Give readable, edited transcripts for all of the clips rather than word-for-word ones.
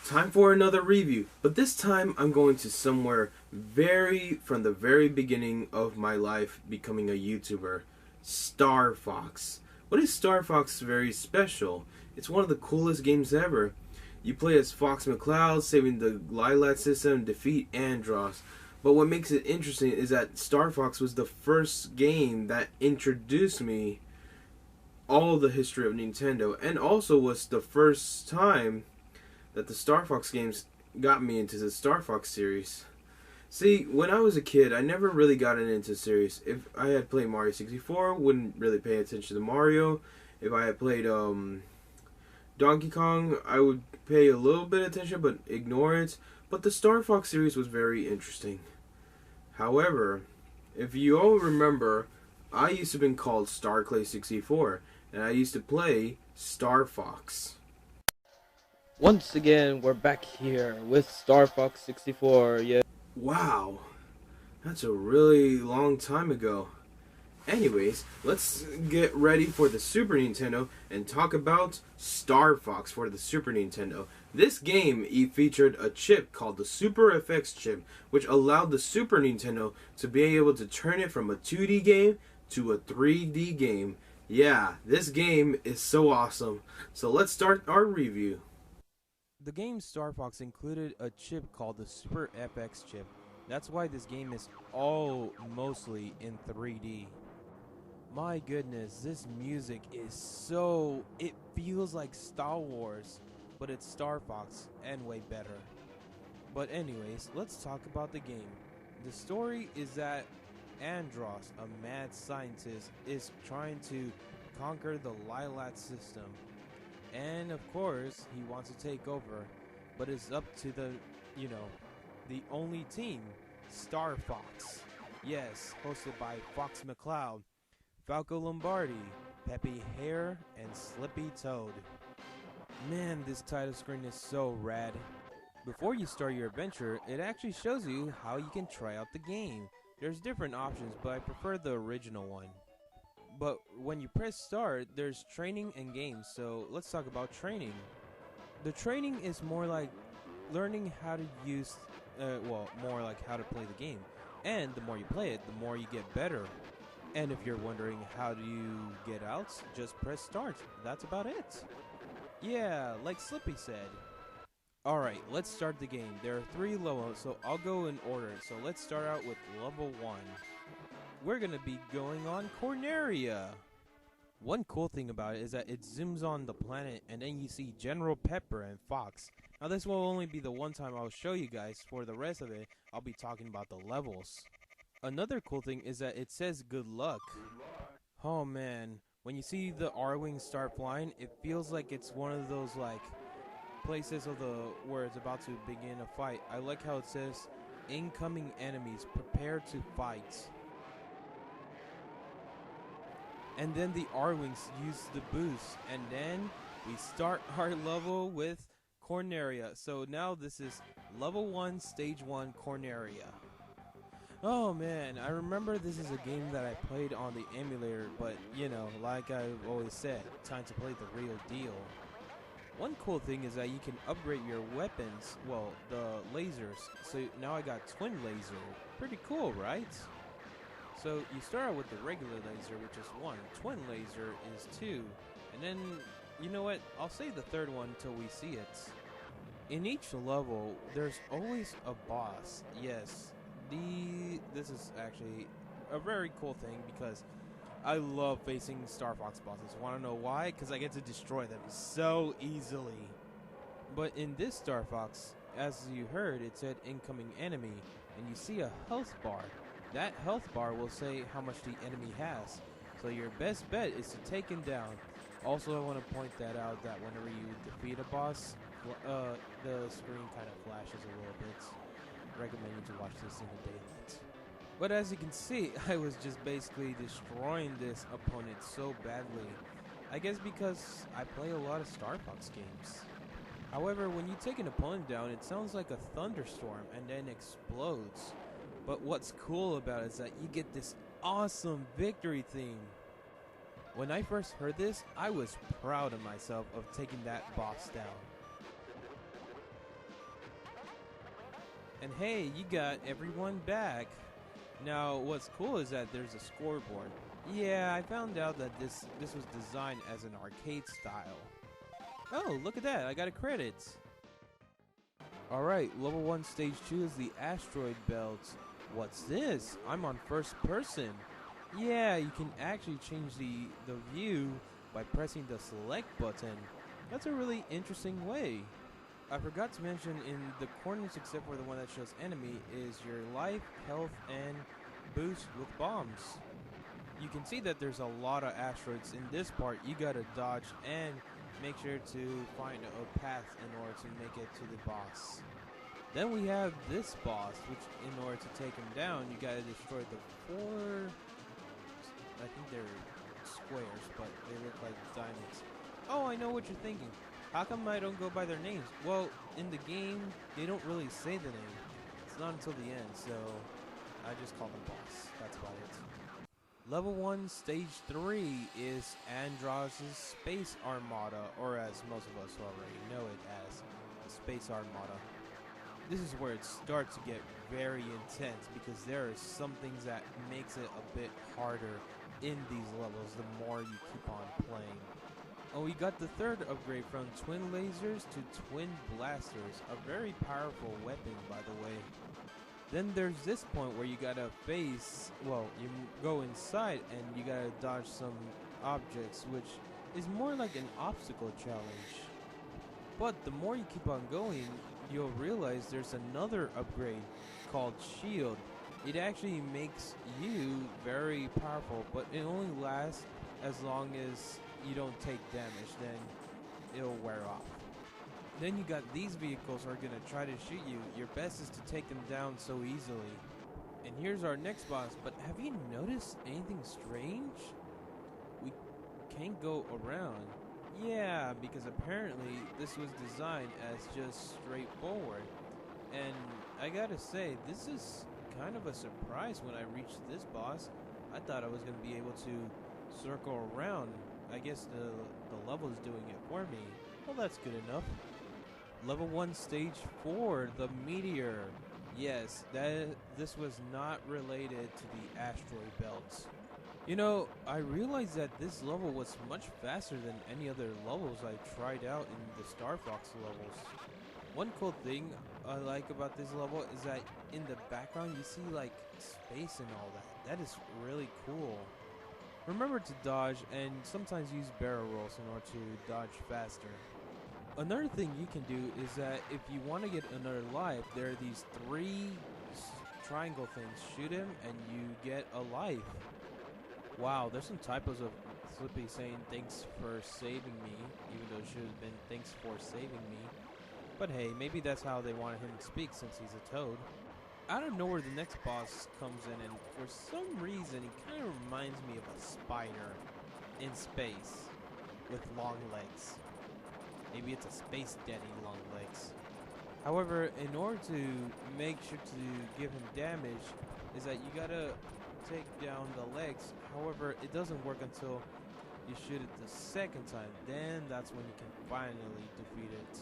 Time for another review, but this time I'm going to somewhere from the very beginning of my life becoming a YouTuber. Star Fox. What is Star Fox very special? It's one of the coolest games ever. You play as Fox McCloud, saving the Lilac system, defeat Andross. But what makes it interesting is that Star Fox was the first game that introduced me all the history of Nintendo, and also was the first time that the Star Fox games got me into the Star Fox series. See, when I was a kid, I never really got into the series. If I had played Mario 64, wouldn't really pay attention to Mario. If I had played Donkey Kong, I would pay a little bit of attention but ignore it. But the Star Fox series was very interesting. However, if you all remember, I used to have been called StarClay64, and I used to play Star Fox. Once again, we're back here with Star Fox 64. Yeah. Wow, that's a really long time ago. Anyways, let's get ready for the Super Nintendo and talk about Star Fox for the Super Nintendo. This game featured a chip called the Super FX chip, which allowed the Super Nintendo to be able to turn it from a 2D game to a 3D game. Yeah, this game is so awesome. So let's start our review. The game Star Fox included a chip called the Super FX chip. That's why this game is all mostly in 3D. My goodness, this music is it feels like Star Wars, but it's Star Fox and way better. But anyways, let's talk about the game. The story is that Andross, a mad scientist, is trying to conquer the Lilac system. And of course, he wants to take over, but it's up to the only team, Star Fox. Yes, hosted by Fox McCloud, Falco Lombardi, Peppy Hare, and Slippy Toad. Man, this title screen is so rad. Before you start your adventure, it actually shows you how you can try out the game. There's different options, but I prefer the original one. But when you press start, there's training and games, so let's talk about training. The training is more like learning how to use, more like how to play the game. And the more you play it, the more you get better. And if you're wondering how do you get out, just press start. That's about it. Yeah, like Slippy said. Alright, let's start the game. There are 3 levels, so I'll go in order. So let's start out with level 1. We're gonna be going on Corneria. One cool thing about it is that it zooms on the planet and then you see General Pepper and Fox. Now this will only be the one time I'll show you guys. For the rest of it, I'll be talking about the levels. Another cool thing is that it says good luck. Oh man, when you see the R-Wings start flying, it feels like it's one of those places where it's about to begin a fight. I like how it says incoming enemies, prepare to fight. And then the R-Wings use the boost, and then we start our level with Corneria. So now this is level 1, stage 1, Corneria. Oh man, I remember this is a game that I played on the emulator, but like I've always said, time to play the real deal. One cool thing is that you can upgrade your weapons, well, the lasers. So now I got twin laser. Pretty cool, right? So you start out with the regular laser, which is 1. Twin laser is 2. And then, you know what? I'll save the third one until we see it. In each level, there's always a boss. Yes, this is actually a very cool thing because I love facing Star Fox bosses. Want to know why? Because I get to destroy them so easily. But in this Star Fox, as you heard, it said incoming enemy, and you see a health bar. That health bar will say how much the enemy has. So your best bet is to take him down. Also, I want to point that out that whenever you defeat a boss, the screen kind of flashes a little bit. Recommend you to watch this in the daylight. But as you can see, I was just basically destroying this opponent so badly. I guess because I play a lot of Star Fox games. However, when you take an opponent down, it sounds like a thunderstorm and then explodes. But what's cool about it is that you get this awesome victory theme. When I first heard this, I was proud of myself of taking that boss down. And hey, you got everyone back. Now, what's cool is that there's a scoreboard. Yeah, I found out that this was designed as an arcade style. Oh, look at that, I got a credit. Alright, level 1 stage 2 is the asteroid belt. What's this? I'm on first person. Yeah, you can actually change the view by pressing the select button. That's a really interesting way. I forgot to mention in the coordinates, except for the one that shows enemy, is your life, health, and boost with bombs. You can see that there's a lot of asteroids in this part. You gotta dodge and make sure to find a path in order to make it to the boss. Then we have this boss, which in order to take him down, you gotta destroy the 4... I think they're squares, but they look like diamonds. Oh, I know what you're thinking. How come I don't go by their names? Well, in the game, they don't really say the name. It's not until the end, so I just call them boss. That's about it. Level 1, Stage 3 is Andross's Space Armada, or as most of us already know it as, the Space Armada. This is where it starts to get very intense because there are some things that makes it a bit harder in these levels the more you keep on playing. Oh, we got the third upgrade from twin lasers to twin blasters, a very powerful weapon by the way. Then there's this point where you gotta face, well, you go inside and you gotta dodge some objects, which is more like an obstacle challenge. But the more you keep on going, you'll realize there's another upgrade called Shield. It actually makes you very powerful, but it only lasts as long as you don't take damage, then it'll wear off. Then you got these vehicles are gonna try to shoot you. Your best is to take them down so easily. And here's our next boss, but have you noticed anything strange? We can't go around. Yeah, because apparently this was designed as just straightforward. And I gotta say, this is kind of a surprise when I reached this boss. I thought I was gonna be able to circle around. I guess the level is doing it for me. Well, that's good enough. Level 1 Stage 4, the Meteor. Yes, this was not related to the asteroid belts. You know, I realized that this level was much faster than any other levels I tried out in the Star Fox levels. One cool thing I like about this level is that in the background you see like space and all that. That is really cool. Remember to dodge and sometimes use barrel rolls in order to dodge faster. Another thing you can do is that if you want to get another life, there are these 3 triangle things. Shoot him and you get a life. Wow, there's some typos of Slippy saying thanks for saving me, even though it should have been thanks for saving me. But hey, maybe that's how they wanted him to speak since he's a toad. Out of nowhere, the next boss comes in, and for some reason, he kind of reminds me of a spider in space with long legs. Maybe it's a space daddy long legs. However, in order to make sure to give him damage, is that you gotta take down the legs. However, it doesn't work until you shoot it the second time. Then that's when you can finally defeat it.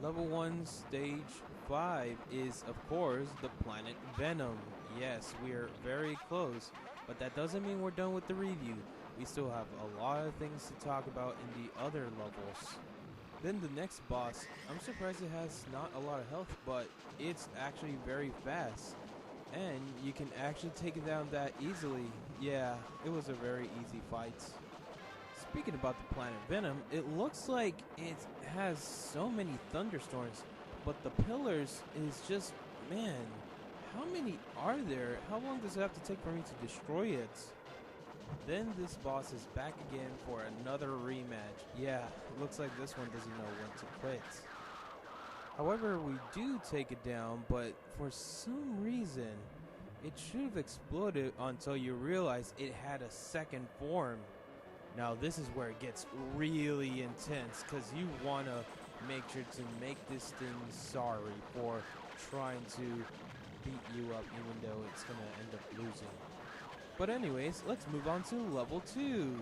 Level 1 Stage 5 is, of course, the planet Venom. Yes, we are very close, but that doesn't mean we're done with the review. We still have a lot of things to talk about in the other levels. Then the next boss, I'm surprised it has not a lot of health, but it's actually very fast. And you can actually take it down that easily. Yeah, it was a very easy fight. Speaking about the planet Venom, it looks like it has so many thunderstorms, but the pillars is just, man, how many are there? How long does it have to take for me to destroy it? Then this boss is back again for another rematch. Yeah, it looks like this one doesn't know when to quit. However, we do take it down, but for some reason, it should have exploded until you realize it had a second form. Now this is where it gets really intense, because you want to make sure to make this thing sorry for trying to beat you up even though it's going to end up losing. But anyways, let's move on to level 2.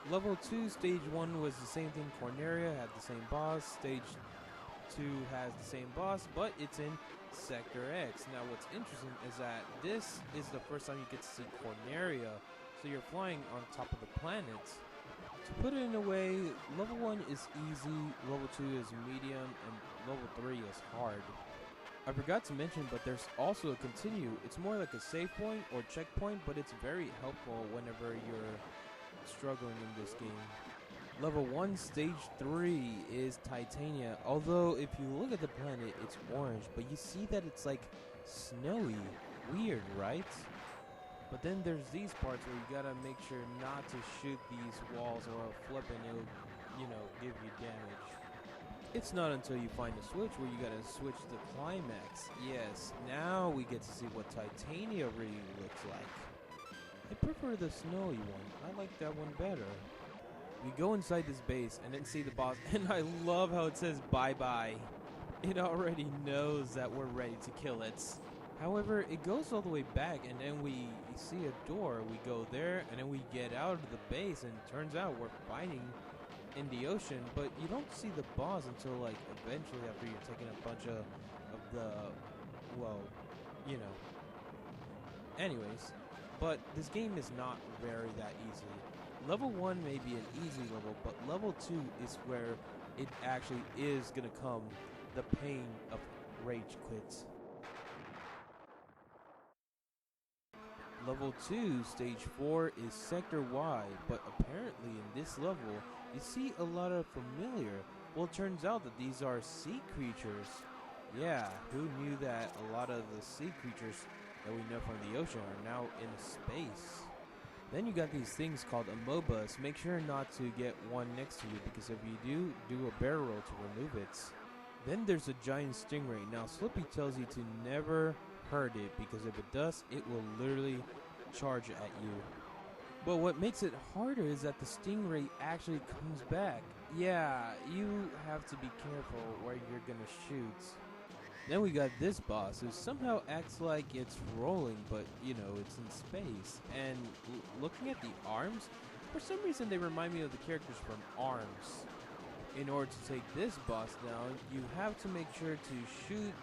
Level 2, stage 1 was the same thing. Corneria had the same boss. Stage 2 2 has the same boss, but it's in Sector X. Now, what's interesting is that this is the first time you get to see Corneria, so you're flying on top of the planets. To put it in a way, level 1 is easy, level 2 is medium, and level 3 is hard. I forgot to mention, but there's also a continue. It's more like a save point or checkpoint, but it's very helpful whenever you're struggling in this game. Level 1, Stage 3 is Titania, although if you look at the planet, it's orange, but you see that it's like snowy. Weird, right? But then there's these parts where you gotta make sure not to shoot these walls or flipping it'll, give you damage. It's not until you find a switch where you gotta switch to climax. Yes, now we get to see what Titania really looks like. I prefer the snowy one. I like that one better. We go inside this base and then see the boss, and I love how it says bye-bye. It already knows that we're ready to kill it. However, it goes all the way back, and then we see a door. We go there, and then we get out of the base, and it turns out we're fighting in the ocean, but you don't see the boss until, like, eventually after you're taking a bunch of the, well, Anyways, but this game is not very that easy. Level 1 may be an easy level, but level 2 is where it actually is gonna come the pain of rage quits. Level 2, Stage 4 is Sector Y, but apparently in this level, you see a lot of familiar. Well, it turns out that these are sea creatures. Yeah, who knew that a lot of the sea creatures that we know from the ocean are now in space? Then you got these things called amobas. Make sure not to get one next to you, because if you do a barrel roll to remove it. Then there's a giant stingray. Now Slippy tells you to never hurt it, because if it does, it will literally charge at you. But what makes it harder is that the stingray actually comes back. Yeah, you have to be careful where you're gonna shoot. Then we got this boss who somehow acts like it's rolling, but it's in space. And looking at the arms, for some reason they remind me of the characters from ARMS. In order to take this boss down, you have to make sure to shoot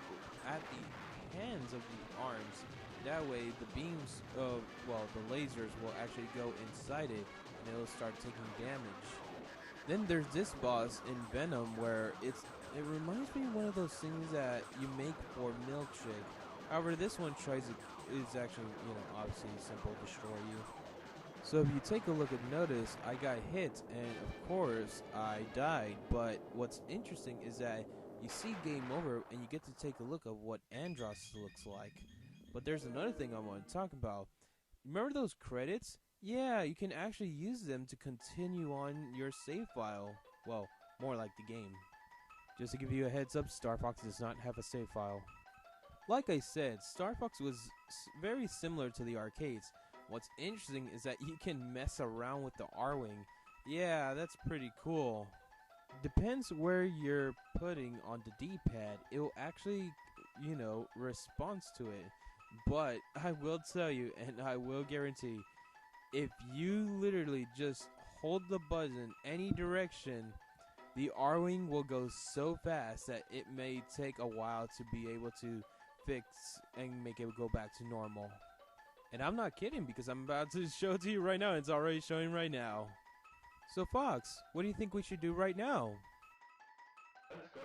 at the hands of the arms. That way the beams of, the lasers will actually go inside it and it'll start taking damage. Then there's this boss in Venom where it reminds me of one of those things that you make for Milkshake. However, this one is actually, obviously simple, destroy you. So if you take a look and notice, I got hit and of course I died. But what's interesting is that you see game over and you get to take a look at what Andros looks like. But there's another thing I want to talk about. Remember those credits? Yeah, you can actually use them to continue on your save file. Well, more like the game. Just to give you a heads up, Star Fox does not have a save file. Like I said, Star Fox was very similar to the arcades. What's interesting is that you can mess around with the R-Wing. Yeah, that's pretty cool. Depends where you're putting on the D-pad. It will actually, respond to it. But I will tell you, and I will guarantee, if you literally just hold the button any direction, the R-Wing will go so fast that it may take a while to be able to fix and make it go back to normal. And I'm not kidding, because I'm about to show it to you right now. It's already showing right now. So Fox, what do you think we should do right now? Let's go.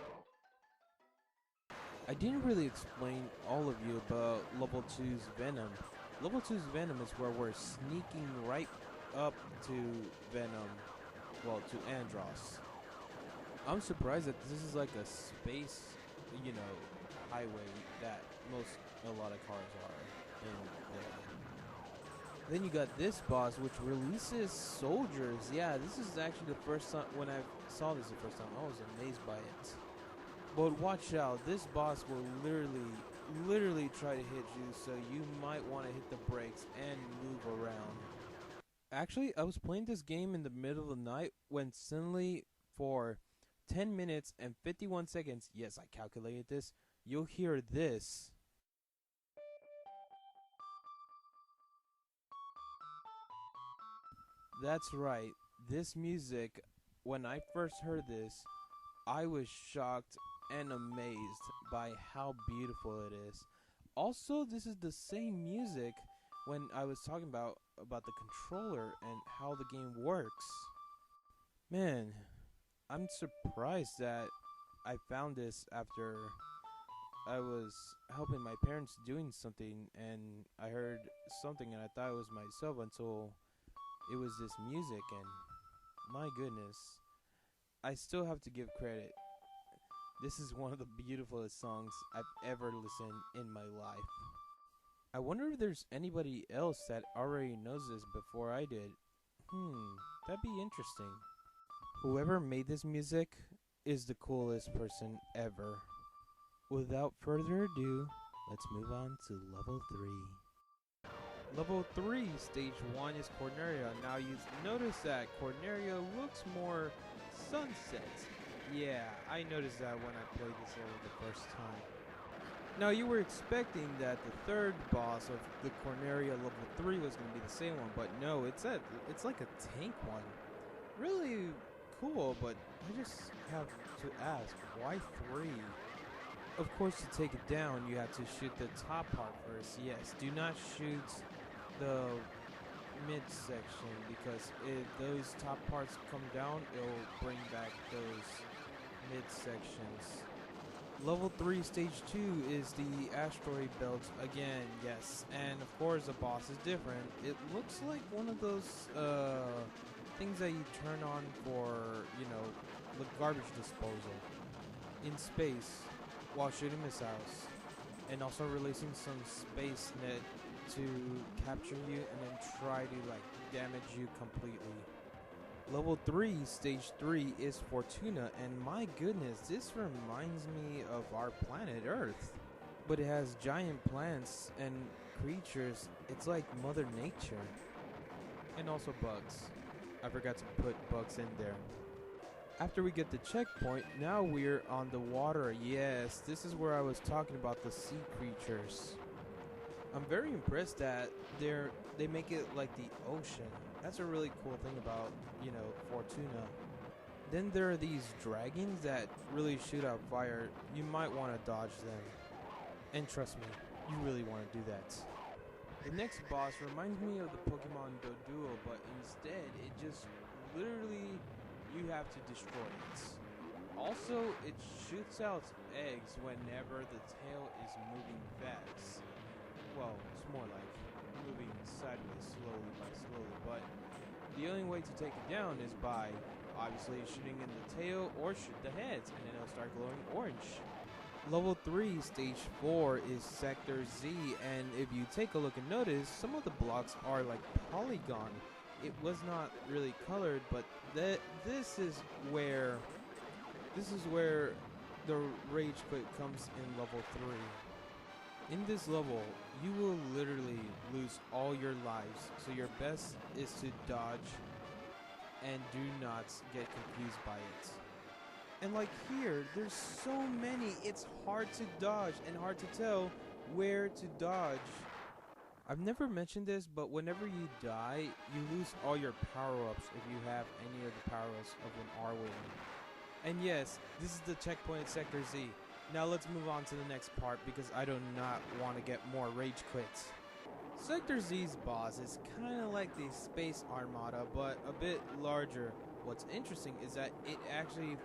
I didn't really explain all of you about Level 2's Venom. Level 2's Venom is where we're sneaking right up to Venom, to Andros. I'm surprised that this is like a space, highway that a lot of cars are in there. Then you got this boss, which releases soldiers. Yeah, this is actually the first time, when I saw this the first time, I was amazed by it. But watch out, this boss will literally try to hit you, so you might want to hit the brakes and move around. Actually, I was playing this game in the middle of the night when suddenly, for 10 minutes and 51 seconds, yes, I calculated this, you'll hear this. That's right, this music, when I first heard this, I was shocked and amazed by how beautiful it is. Also, this is the same music when I was talking about the controller and how the game works. Man, I'm surprised that I found this after I was helping my parents doing something and I heard something and I thought it was myself until it was this music, and my goodness, I still have to give credit. This is one of the beautifulest songs I've ever listened in my life. I wonder if there's anybody else that already knows this before I did. That'd be interesting. Whoever made this music is the coolest person ever. Without further ado, let's move on to level 3. Level 3, stage 1 is Corneria. Now you notice that Corneria looks more sunset. Yeah, I noticed that when I played this level the first time. Now you were expecting that the third boss of the Corneria level 3 was going to be the same one, but no, it's like a tank one. Really cool, but I just have to ask, why 3? Of course, to take it down, you have to shoot the top part first. Yes, do not shoot the midsection, because if those top parts come down, it'll bring back those midsections. Level 3, stage 2 is the asteroid belt again, yes, and of course the boss is different. It looks like one of those things that you turn on for, the garbage disposal in space while shooting missiles, and also releasing some space net to capture you and then try to damage you completely. Level 3, stage 3 is Fortuna, and my goodness, this reminds me of our planet Earth. But it has giant plants and creatures. It's like Mother Nature. And also bugs. I forgot to put bugs in there. After we get the checkpoint, now we're on the water. Yes, this is where I was talking about the sea creatures. I'm very impressed that they make it like the ocean. That's a really cool thing about, Fortuna. Then there are these dragons that really shoot out fire. You might want to dodge them. And trust me, you really want to do that. The next boss reminds me of the Pokemon Doduo, but instead it just literally, you have to destroy it. Also, it shoots out eggs whenever the tail is moving fast. Well, it's more like moving sideways slowly, but the only way to take it down is by obviously shooting in the tail or shoot the heads, and then it'll start glowing orange. Level 3, stage 4 is Sector Z, and if you take a look and notice, some of the blocks are like polygon. It was not really colored, but this is where the rage quit comes in level 3. In this level, you will literally lose all your lives, so your best is to dodge and do not get confused by it. And like here, there's so many, it's hard to dodge and hard to tell where to dodge. I've never mentioned this, but whenever you die, you lose all your power-ups if you have any of the power-ups of an R-Wing. And yes, this is the checkpoint at Sector Z. Now let's move on to the next part, because I do not want to get more rage quits. Sector Z's boss is kind of like the Space Armada, but a bit larger. What's interesting is that it actually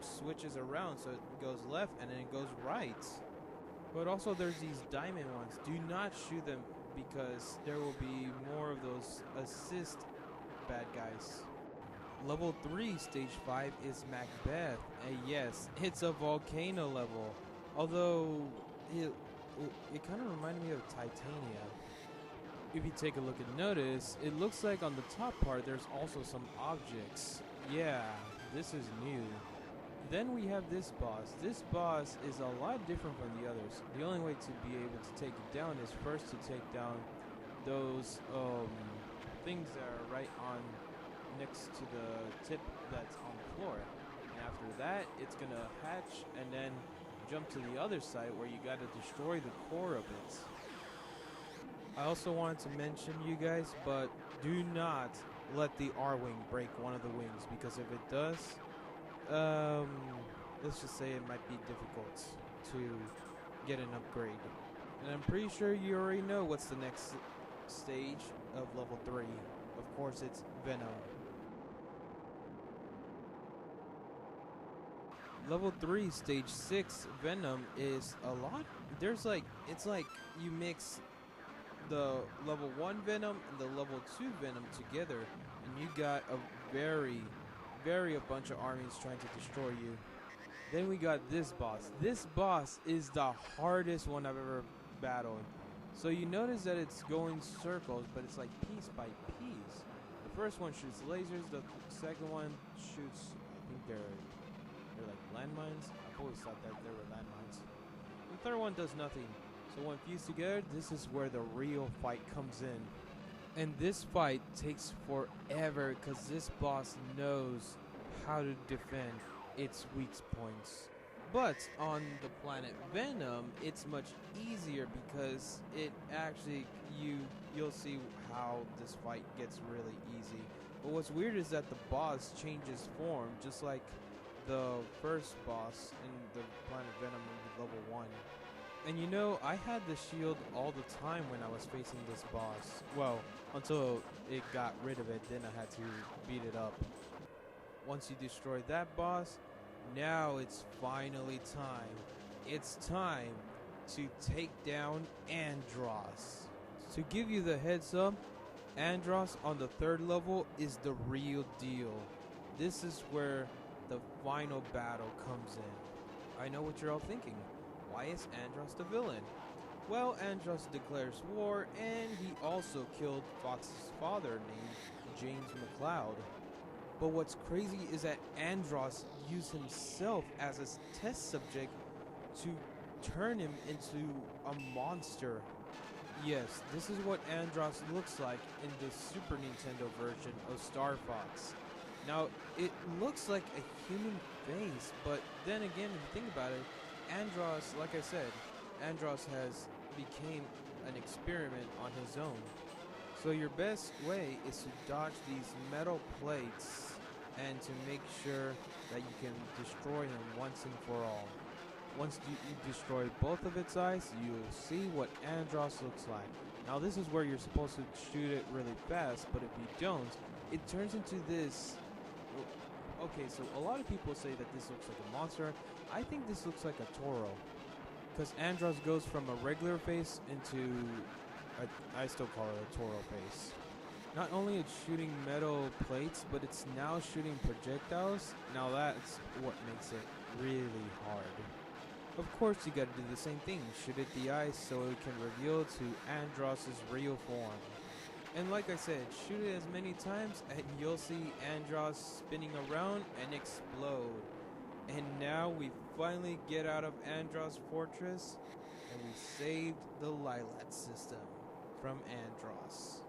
switches around, so it goes left and then it goes right. But also there's these diamond ones. Do not shoot them, because there will be more of those assist bad guys. Level 3, stage 5 is Macbeth, and yes, it's a volcano level, although it kind of reminded me of Titania. If you take a look and notice, it looks like on the top part there's also some objects. Yeah, this is new. Then we have this boss. This boss is a lot different from the others. The only way to be able to take it down is first to take down those things that are right on next to the tip that's on the floor. And after that, it's gonna hatch and then jump to the other side where you gotta destroy the core of it. I also wanted to mention, you guys, but do not let the R-Wing break one of the wings, because if it does, let's just say it might be difficult to get an upgrade. And I'm pretty sure you already know what's the next stage of level 3. Of course, it's Venom. Level 3, stage 6, Venom is a lot. It's like you mix the level 1 Venom and the level 2 Venom together, and you got a very a bunch of armies trying to destroy you. Then we got this boss. This boss is the hardest one I've ever battled. So you notice that it's going circles, but it's like piece by piece. The first one shoots lasers, the second one shoots, I think they're like landmines. I've always thought that they were landmines. The third one does nothing. So when fused together, this is where the real fight comes in. And this fight takes forever because this boss knows how to defend its weak points. But on the planet Venom, it's much easier because it actually you'll see how this fight gets really easy. But what's weird is that the boss changes form just like the first boss in the planet Venom in level 1. And you know, I had the shield all the time when I was facing this boss. Well, until it got rid of it, then I had to beat it up. Once you destroy that boss, now it's finally time. It's time to take down Andross. To give you the heads up, Andross on the 3rd level is the real deal. This is where the final battle comes in. I know what you're all thinking. Why is Andross the villain? Well, Andross declares war, and he also killed Fox's father named James McCloud. But what's crazy is that Andross used himself as a test subject to turn him into a monster. Yes, this is what Andross looks like in the Super Nintendo version of Star Fox. Now, it looks like a human face, but then again, if you think about it, Andross, like I said, Andross has became an experiment on his own. So your best way is to dodge these metal plates and to make sure that you can destroy him once and for all. Once you destroy both of its eyes, you'll see what Andross looks like. Now this is where you're supposed to shoot it really fast, but if you don't, it turns into this. Okay, so a lot of people say that this looks like a monster. I think this looks like a Toro, because Andross goes from a regular face into, I still call it a Toro face. Not only it's shooting metal plates, but it's now shooting projectiles. Now that's what makes it really hard. Of course, you gotta do the same thing, shoot at the eyes so it can reveal to Andross's real form. And like I said, shoot it as many times and you'll see Andross spinning around and explode. And now we finally get out of Andross Fortress and we saved the Lilat system from Andross.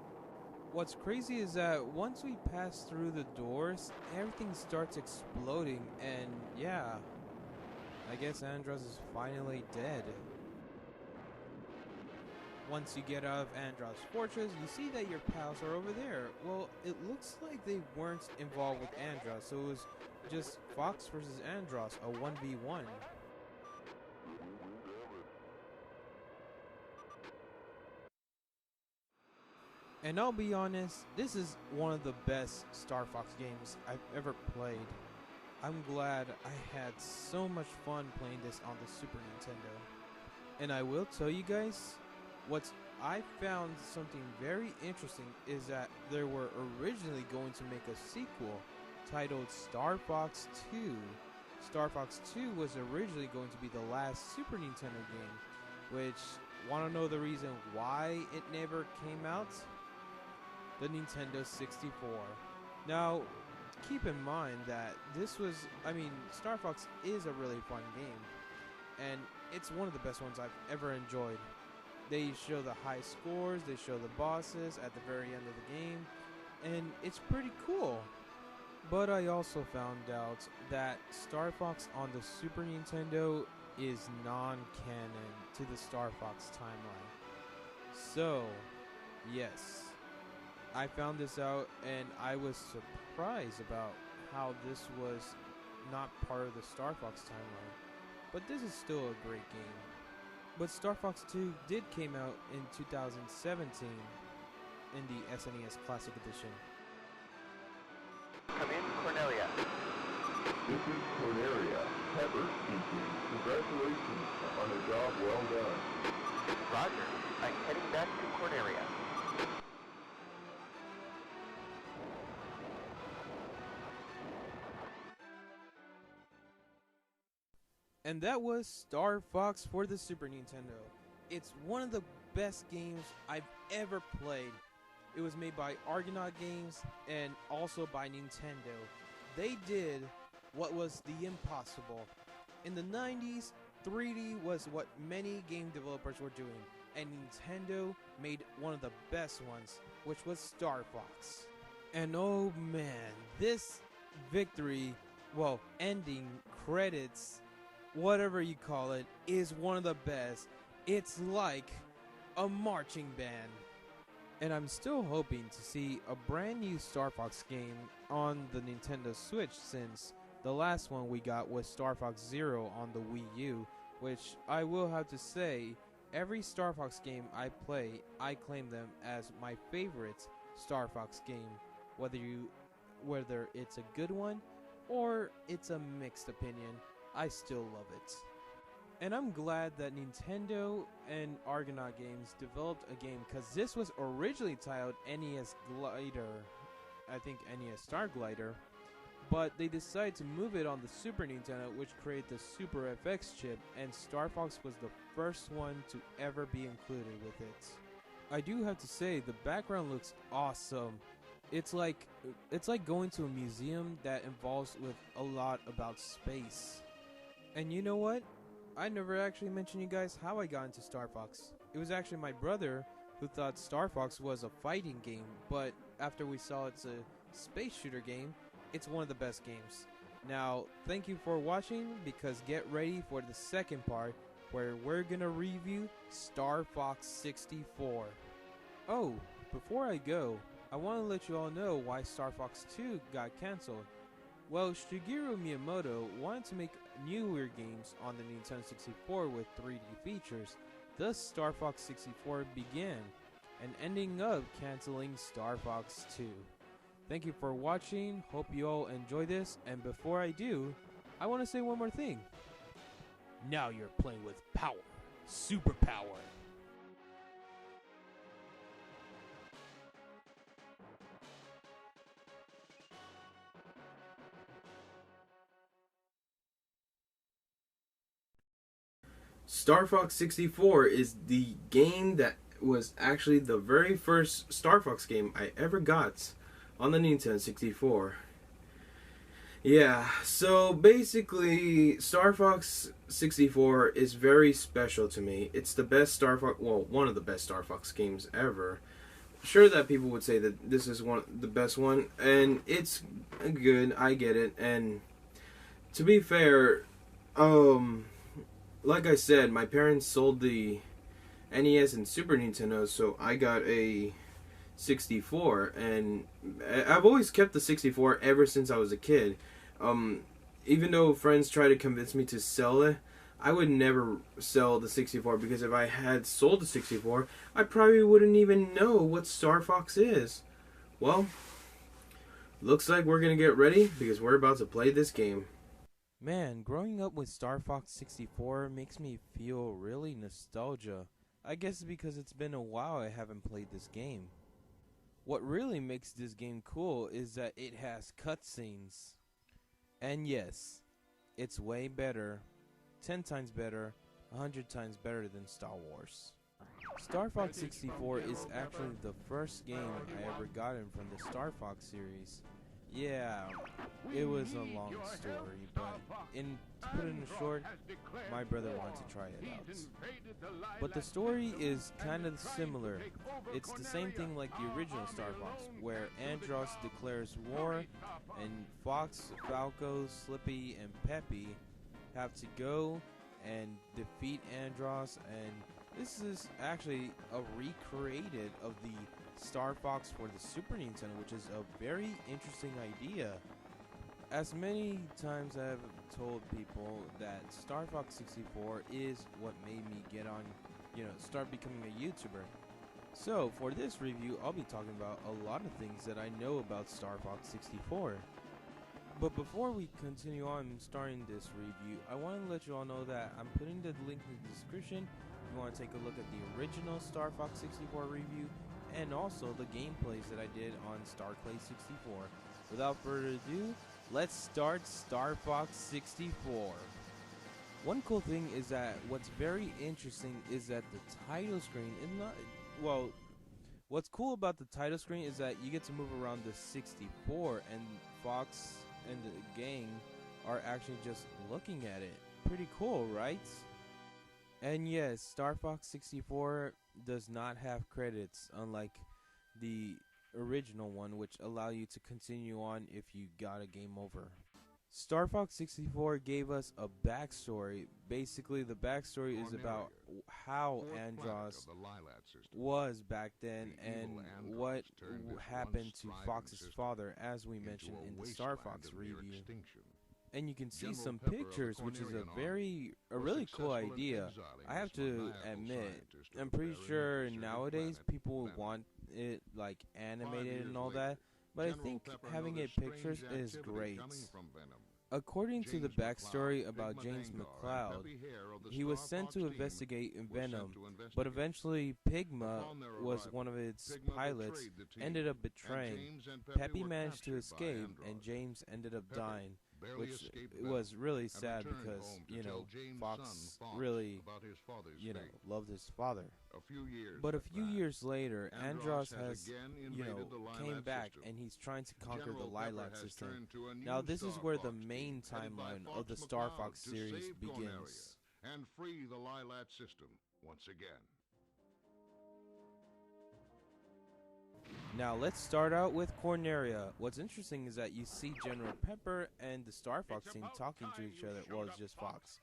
What's crazy is that once we pass through the doors, everything starts exploding and yeah, I guess Andross is finally dead. Once you get out of Andross Fortress, you see that your pals are over there. Well, it looks like they weren't involved with Andross, so it was just Fox versus Andross, a 1v1. And I'll be honest, this is one of the best Star Fox games I've ever played. I'm glad I had so much fun playing this on the Super Nintendo. And I will tell you guys, I found something very interesting is that they were originally going to make a sequel titled Star Fox 2. Star Fox 2 was originally going to be the last Super Nintendo game, which, want to know the reason why it never came out? The Nintendo 64. Now, keep in mind that Star Fox is a really fun game, and it's one of the best ones I've ever enjoyed. They show the high scores, they show the bosses at the very end of the game, and it's pretty cool. But I also found out that Star Fox on the Super Nintendo is non-canon to the Star Fox timeline. So, yes, I found this out and I was surprised about how this was not part of the Star Fox timeline, but this is still a great game. But Star Fox 2 did came out in 2017 in the SNES Classic Edition. Come in, Cornelia. This is Cornelia. Pepper speaking. Congratulations on a job well done. Roger. I'm heading back to Cornelia. And that was Star Fox for the Super Nintendo. It's one of the best games I've ever played. It was made by Argonaut Games and also by Nintendo. They did what was the impossible. In the 90s, 3D was what many game developers were doing, and Nintendo made one of the best ones, which was Star Fox. And oh man, this victory, well, ending, credits, whatever you call it, is one of the best. It's like a marching band. And I'm still hoping to see a brand new Star Fox game on the Nintendo Switch, since the last one we got was Star Fox Zero on the Wii U, which I will have to say, every Star Fox game I play, I claim them as my favorite Star Fox game, whether it's a good one or it's a mixed opinion. I still love it. And I'm glad that Nintendo and Argonaut Games developed a game, because this was originally titled NES Glider, I think NES Star Glider, but they decided to move it on the Super Nintendo, which created the Super FX chip, and Star Fox was the first one to ever be included with it. I do have to say, the background looks awesome. It's like going to a museum that involves with a lot about space. And you know what? I never actually mentioned you guys how I got into Star Fox. It was actually my brother who thought Star Fox was a fighting game, but after we saw it's a space shooter game, it's one of the best games. Now, thank you for watching, because get ready for the second part where we're gonna review Star Fox 64. Oh, before I go, I want to let you all know why Star Fox 2 got cancelled. Well, Shigeru Miyamoto wanted to make newer games on the Nintendo 64 with 3D features, thus Star Fox 64 began, and ending up cancelling Star Fox 2. Thank you for watching, hope you all enjoy this, and before I do, I want to say one more thing. Now you're playing with power, superpower. Star Fox 64 is the game that was actually the very first Star Fox game I ever got on the Nintendo 64. Yeah, so basically Star Fox 64 is very special to me. It's the best Star Fox, well, one of the best Star Fox games ever. Sure that people would say that this is the best one, and it's good, I get it, and to be fair, like I said, my parents sold the NES and Super Nintendo, so I got a 64, and I've always kept the 64 ever since I was a kid. Even though friends try to convince me to sell it, I would never sell the 64, because if I had sold the 64, I probably wouldn't even know what Star Fox is. Well, looks like we're gonna get ready, because we're about to play this game. Man, growing up with Star Fox 64 makes me feel really nostalgia. I guess because it's been a while I haven't played this game. What really makes this game cool is that it has cutscenes. And yes, it's way better, 10 times better, 100 times better than Star Wars. Star Fox 64 is actually the first game I ever gotten from the Star Fox series. Yeah, it was a long story, but to put it in short, my brother wanted to try it out. But the story is kind of similar. It's the same thing like the original Star Fox, where Andross declares war, and Fox, Falco, Slippy, and Peppy have to go and defeat Andross, and this is actually a recreated of the Star Fox for the Super Nintendo, which is a very interesting idea. as many times I've told people that Star Fox 64 is what made me get on, start becoming a YouTuber. So, for this review, I'll be talking about a lot of things that I know about Star Fox 64. But before we continue on starting this review, I want to let you all know that I'm putting the link in the description if you want to take a look at the original Star Fox 64 review and also the gameplays that I did on StarClay 64. Without further ado, let's start Star Fox 64. One cool thing is that what's very interesting is that the title screen is not, well, what's cool about the title screen is that you get to move around the 64 and Fox and the gang are actually just looking at it. Pretty cool, right? And yes, Star Fox 64 does not have credits, unlike the original one, which allow you to continue on if you got a game over. Star Fox 64 gave us a backstory. Basically, the backstory is about how Andross was back then and what happened to Fox's father, as we mentioned in the Star Fox review. And you can see some pictures, which is a really cool idea. I have to admit, I'm pretty sure nowadays people want it like animated and all that, but I think having it pictures is great. According to the backstory about James McCloud, he was sent to investigate Venom, but eventually Pigma was one of its pilots, ended up betraying. Peppy managed to escape, and James ended up dying, which was really sad because, Fox really, loved his father. But a few years later, Andross has, came back and he's trying to conquer the Lilac system. Now this is where the main timeline of the Star Fox series begins. And free the Lilac system once again. Now let's start out with Corneria. What's interesting is that you see General Pepper and the Star Fox team talking to each other. Well, it's just Fox.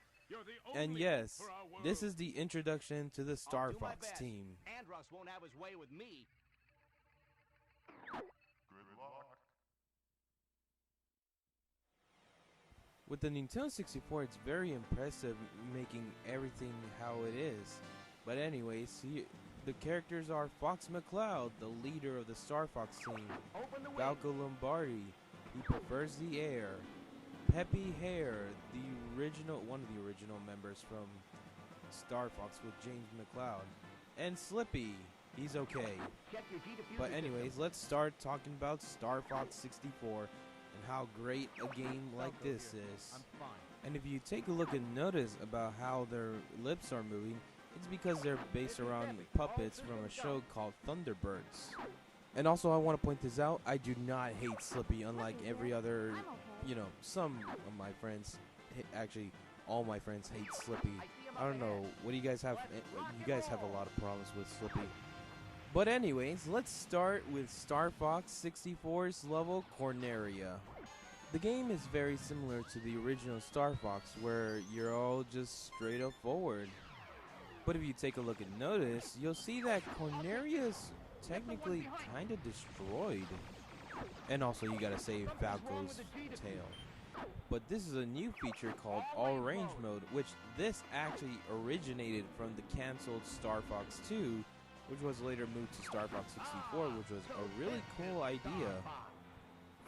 And yes, this is the introduction to the Star Fox team. Andross won't have his way with me. Good luck. With the Nintendo 64, it's very impressive making everything how it is. But anyways, the characters are Fox McCloud, the leader of the Star Fox team. Falco Lombardi, he prefers the air. Peppy Hare, one of the original members from Star Fox with James McCloud. And Slippy, he's okay. But anyways, let's start talking about Star Fox 64 and how great a game like this is. And if you take a look and notice about how their lips are moving, it's because they're based around puppets from a show called Thunderbirds. And also I want to point this out, I do not hate Slippy unlike every other, some of my friends, actually all my friends hate Slippy. I don't know, what do you guys have? You guys have a lot of problems with Slippy. But anyways, let's start with Star Fox 64's level Corneria. The game is very similar to the original Star Fox, where you're all just straight up forward. But if you take a look and notice, you'll see that Corneria is technically kind of destroyed. And also you gotta save Falco's tail. But this is a new feature called All Range Mode, which this actually originated from the cancelled Star Fox 2, which was later moved to Star Fox 64, which was a really cool idea.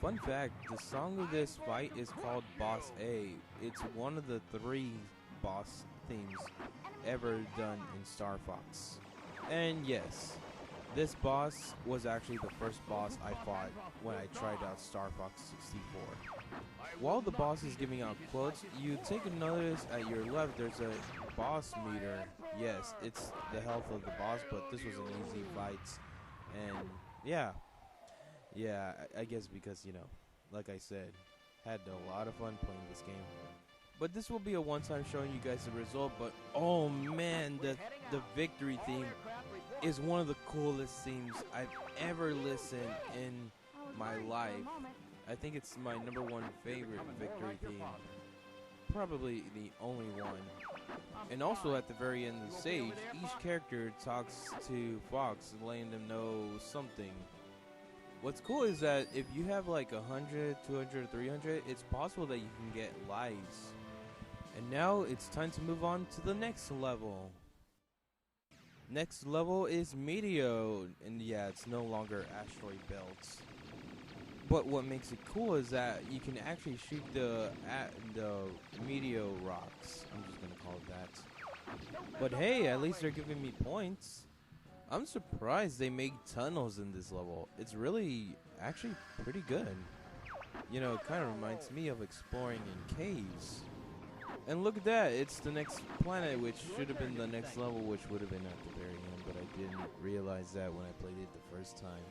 Fun fact, the song of this fight is called Boss A. It's one of the 3 boss themes ever done in Star Fox. And yes, this boss was actually the first boss I fought when I tried out Star Fox 64. While the boss is giving out quotes, you take a notice at your left there's a boss meter. Yes, it's the health of the boss, but this was an easy fight. And yeah, I guess because, like I said, had a lot of fun playing this game. But this will be a one-time showing you guys the result, but oh man, the victory theme is one of the coolest themes I've ever listened in my life. I think it's my #1 favorite victory theme. Probably the only one. And also at the very end of the stage, each character talks to Fox, letting them know something. What's cool is that if you have like 100, 200, 300, it's possible that you can get lives. And now it's time to move on to the next level. Next level is Meteor, and yeah, it's no longer asteroid belts. But what makes it cool is that you can actually shoot the meteor rocks. I'm just gonna call it that. But hey, at least they're giving me points. I'm surprised they make tunnels in this level. It's really actually pretty good. You know, it kind of reminds me of exploring in caves. And look at that, it's the next planet, which should have been the next level, which would have been at the very end, but I didn't realize that when I played it the first time.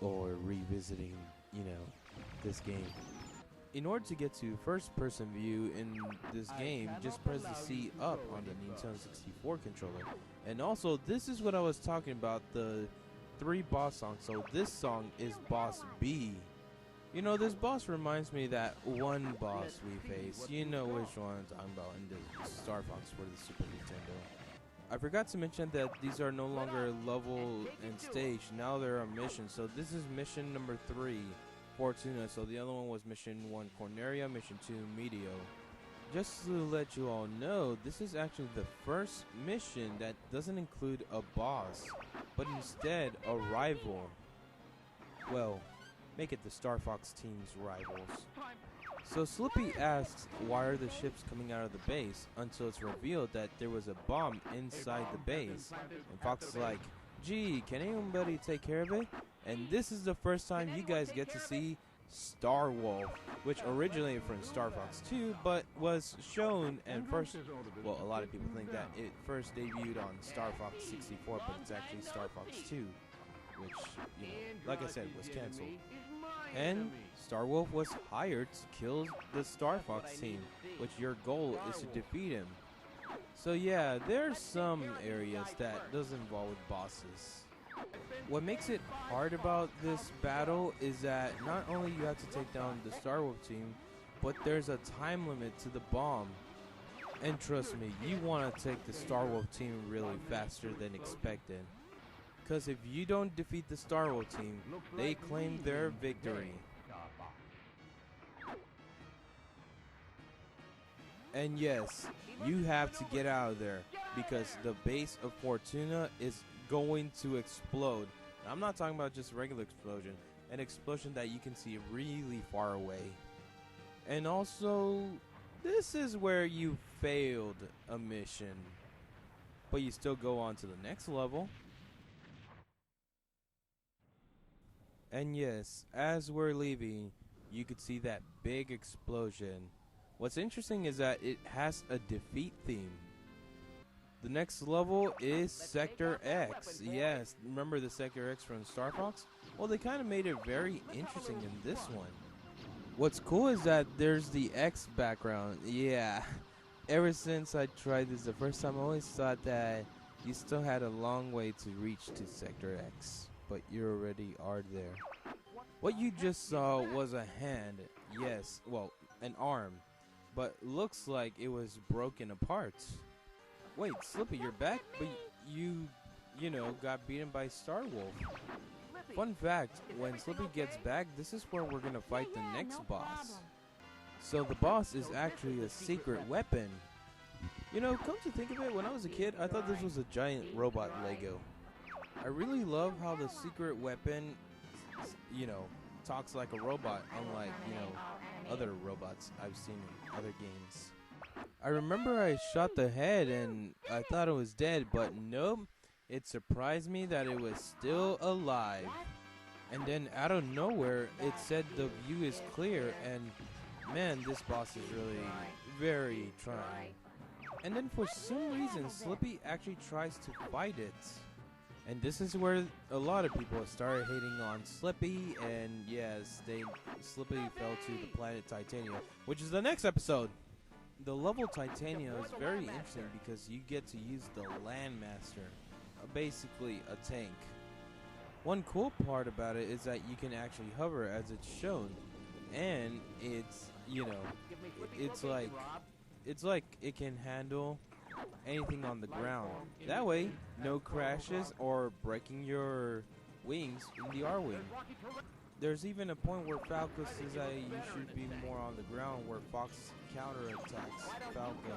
Or revisiting, you know, this game. In order to get to first person view in this game, just press the C up on the Nintendo 64 controller. And also, this is what I was talking about, the 3 boss songs. So this song is Boss B. You know, this boss reminds me of that one boss we faced. You know which one I'm talking about in the Star Fox for the Super Nintendo. I forgot to mention that these are no longer level and stage. Now they're a mission. So this is mission number 3, Fortuna. So the other one was mission 1, Corneria, mission 2, Meteor. Just to let you all know, this is actually the first mission that doesn't include a boss, but instead a rival. Well, make it the Star Fox team's rivals. So Slippy asks why are the ships coming out of the base until it's revealed that there was a bomb inside the base. And Fox is like, gee, can anybody take care of it? And this is the first time you guys get to see Star Wolf, which originated from Star Fox 2, but was shown and first, well, a lot of people think that it first debuted on Star Fox 64, but it's actually Star Fox 2, which, you know, like I said, was cancelled. And Star Wolf was hired to kill the Star Fox team, which your goal is to defeat him. So yeah, there's some areas that does involve with bosses. What makes it hard about this battle is that not only you have to take down the Star Wolf team, but there's a time limit to the bomb. And trust me, you want to take the Star Wolf team really faster than expected. Because if you don't defeat the Star Wolf team, they claim their victory. And yes, you have to get out of there because the base of Fortuna is going to explode. And I'm not talking about just a regular explosion, an explosion that you can see really far away. And also, this is where you failed a mission, but you still go on to the next level. And yes, as we're leaving, you could see that big explosion. What's interesting is that it has a defeat theme. The next level is Sector X. Yes, remember the Sector X from Star Fox? Well, they kind of made it very interesting in this one. What's cool is that there's the X background. Yeah, ever since I tried this the first time, I always thought that you still had a long way to reach to Sector X. But you already are there. What you just saw was a hand. Yes, well, an arm. But looks like it was broken apart. Wait, Slippy, you're back? But you know, got beaten by Star Wolf. Fun fact, when Slippy gets back, this is where we're gonna fight the next boss. So the boss is actually a secret weapon. You know, come to think of it, when I was a kid, I thought this was a giant robot Lego. I really love how the secret weapon, you know, talks like a robot, unlike, you know, other robots I've seen in other games. I remember I shot the head and I thought it was dead, but nope, it surprised me that it was still alive. And then out of nowhere, it said the view is clear, and man, this boss is really very trying. And then for some reason, Slippy actually tries to fight it. And this is where a lot of people started hating on Slippy, and yes, Slippy fell to the planet Titania, which is the next episode. The level Titania is very interesting because you get to use the Landmaster, basically a tank. One cool part about it is that you can actually hover as it's shown, and it's, you know, it's like it can handle anything on the ground. That way, no crashes or breaking your wings in the R-Wing. There's even a point where Falco says that you should be more on the ground, where Fox counterattacks Falco.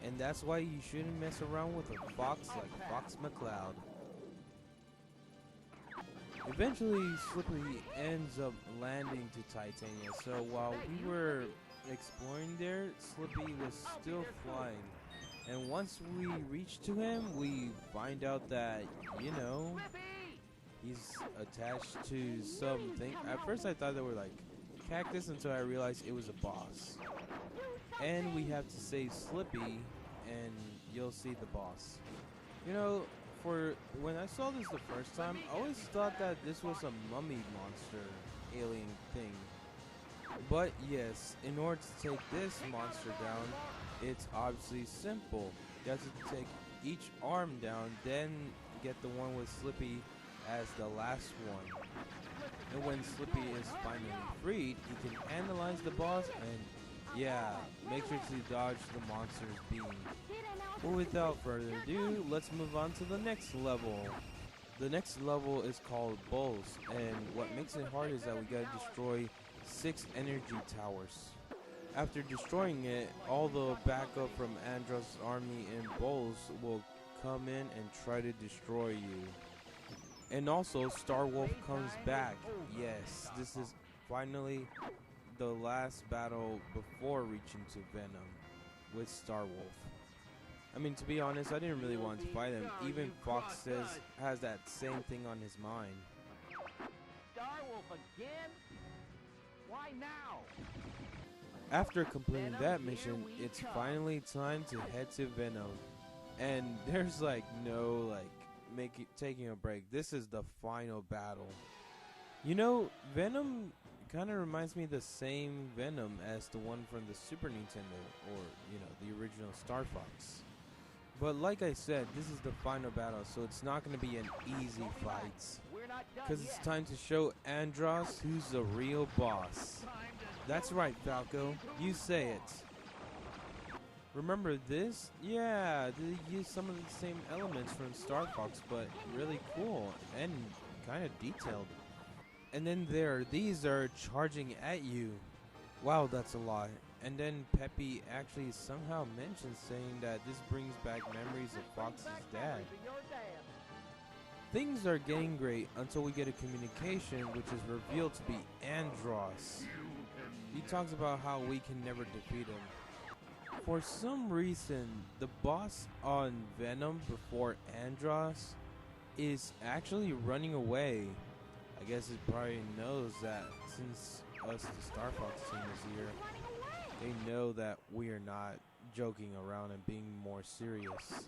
And that's why you shouldn't mess around with a fox like Fox McCloud. Eventually, Slippy ends up landing to Titania, so while we were exploring there, Slippy was still flying. And once we reach to him, we find out that, you know, he's attached to something. At first I thought they were like cactus until I realized it was a boss. And we have to save Slippy, and you'll see the boss. You know, for when I saw this the first time, I always thought that this was a mummy monster alien thing. But yes, in order to take this monster down, it's obviously simple. You have to take each arm down, then get the one with Slippy as the last one. And when Slippy is finally freed, he can analyze the boss and, yeah, make sure to dodge the monster's beam. But without further ado, let's move on to the next level. The next level is called Bulls, and what makes it hard is that we gotta destroy 6 energy towers. After destroying it, all the backup from Andros' army and Bulls will come in and try to destroy you. And also, Star Wolf comes back. Yes, this is finally the last battle before reaching to Venom with Star Wolf. I mean, to be honest, I didn't really want to fight him. Even Fox has that same thing on his mind. Star Wolf again? Why now? After completing that mission, it's finally time to head to Venom. And there's like no taking a break. This is the final battle. You know, Venom kind of reminds me of the same Venom as the one from the Super Nintendo, or, you know, the original Star Fox. But like I said, this is the final battle, so it's not going to be an easy fight. Because it's time to show Andros who's the real boss. That's right, Falco. You say it. Remember this? Yeah, they use some of the same elements from Star Fox, but really cool and kind of detailed. And then these are charging at you. Wow, that's a lot. And then Peppy actually somehow mentions saying that this brings back memories of Fox's dad. Things are getting great until we get a communication which is revealed to be Andros. He talks about how we can never defeat him. For some reason, the boss on Venom before Andros is actually running away. I guess it probably knows that since us, the Star Fox team, is here, they know that we are not joking around and being more serious.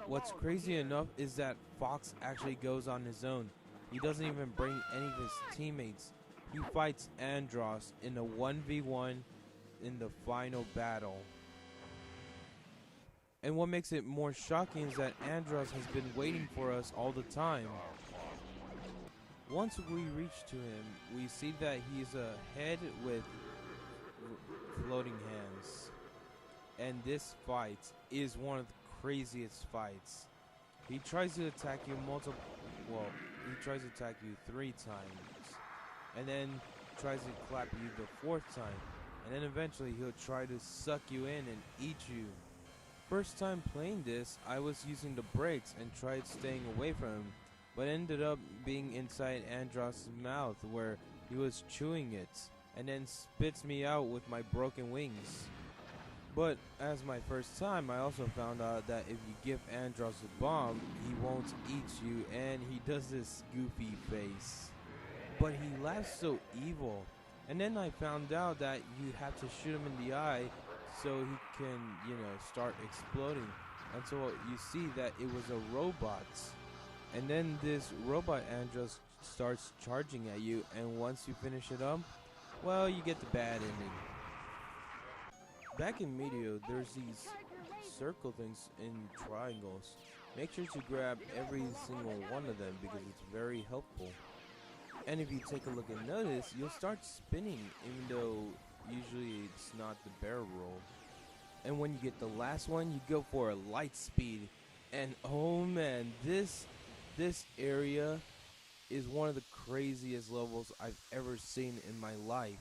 What's crazy enough is that Fox actually goes on his own. He doesn't even bring any of his teammates. He fights Andros in a 1v1 in the final battle. And what makes it more shocking is that Andros has been waiting for us all the time. Once we reach to him, we see that he's a head with floating hands. And this fight is one of the craziest fights. He tries to attack you he tries to attack you 3 times. And then tries to clap you the 4th time. And then eventually he'll try to suck you in and eat you. First time playing this, I was using the brakes and tried staying away from him, but ended up being inside Andros' mouth where he was chewing it, and then spits me out with my broken wings. But as my first time, I also found out that if you give Andros a bomb, he won't eat you, and he does this goofy face. But he laughs so evil. And then I found out that you have to shoot him in the eye so he can, you know, start exploding until you see that it was a robot. And then this robot Andros starts charging at you, and once you finish it up, well, you get the bad ending. Back in Meteor, there's these circle things in triangles. Make sure to grab every single one of them because it's very helpful. And if you take a look and notice, you'll start spinning even though usually it's not the barrel roll. And when you get the last one, you go for a light speed. And oh man, this area is one of the craziest levels I've ever seen in my life.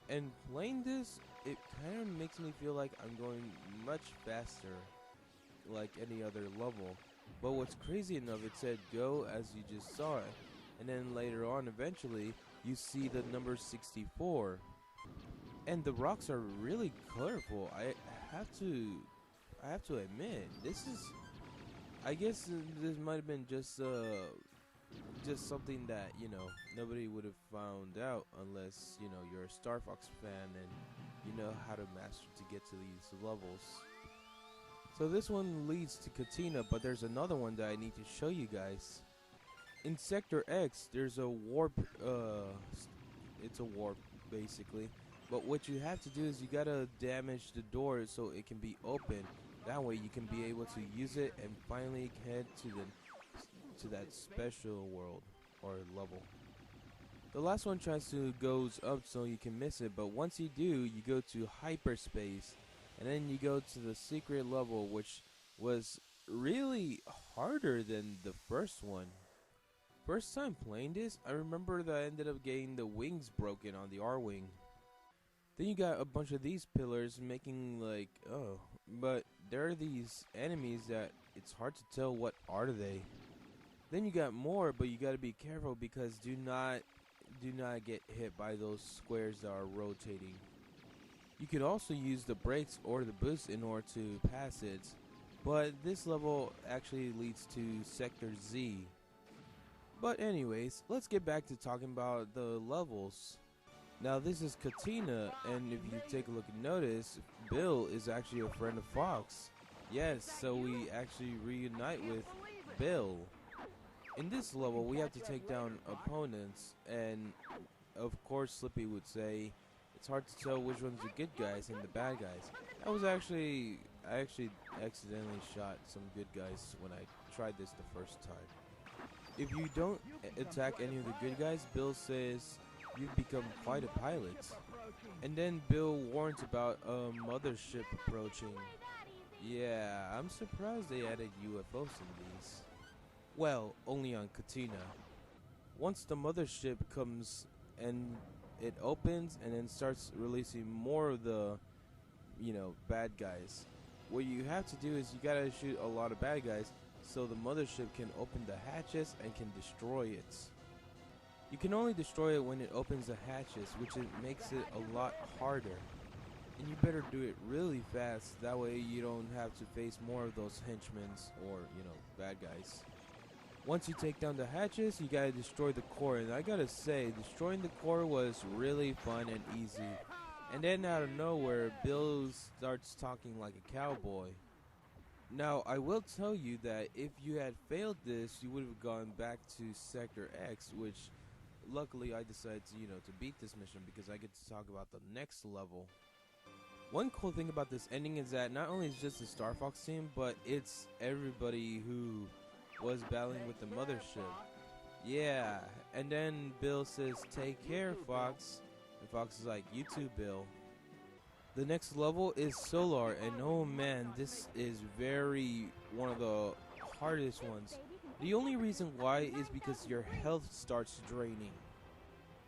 And playing this, it kind of makes me feel like I'm going much faster, like any other level. But what's crazy enough, it said go as you just saw it. And then later on, eventually, you see the number 64. And the rocks are really colorful. I have to admit, this is, I guess this might have been just something that, you know, nobody would have found out unless, you know, you're a Star Fox fan and you know how to master to get to these levels. So this one leads to Katina, but there's another one that I need to show you guys. In Sector X, there's a warp, it's a warp basically. But what you have to do is you gotta damage the door so it can be open. That way you can be able to use it and finally head to that special world or level. The last one goes up so you can miss it, but once you do, you go to hyperspace, and then you go to the secret level, which was really harder than the first one. First time playing this, I remember that I ended up getting the wings broken on the R-Wing. Then you got a bunch of these pillars making like, oh, but there are these enemies that it's hard to tell what are they. Then you got more, but you gotta be careful because do not get hit by those squares that are rotating. You could also use the brakes or the boost in order to pass it, but this level actually leads to Sector Z. But anyways, let's get back to talking about the levels. Now this is Katina, and if you take a look and notice, Bill is actually a friend of Fox. Yes, so we actually reunite with Bill. In this level, we have to take down opponents, and of course Slippy would say, it's hard to tell which one's the good guys and the bad guys. I actually accidentally shot some good guys when I tried this the first time. If you don't attack any of the good guys, Bill says, you've become quite a pilot. And then Bill warns about a mothership approaching. Yeah, I'm surprised they added UFOs in these. Well, only on Katina. Once the mothership comes and it opens and then starts releasing more of the, you know, bad guys. What you have to do is you gotta shoot a lot of bad guys so the mothership can open the hatches and can destroy it. You can only destroy it when it opens the hatches, which makes it a lot harder. And you better do it really fast, that way you don't have to face more of those henchmen or, you know, bad guys. Once you take down the hatches, you gotta destroy the core, and I gotta say, destroying the core was really fun and easy. And then out of nowhere, Bill starts talking like a cowboy. Now, I will tell you that if you had failed this, you would have gone back to Sector X, which luckily I decided to, you know, to beat this mission because I get to talk about the next level. One cool thing about this ending is that not only is just the Star Fox team, but it's everybody who was battling with the mothership. Yeah, and then Bill says, take care, Fox. And Fox is like, you too, Bill. The next level is Solar, and oh man, this is one of the hardest ones. The only reason why is because your health starts draining.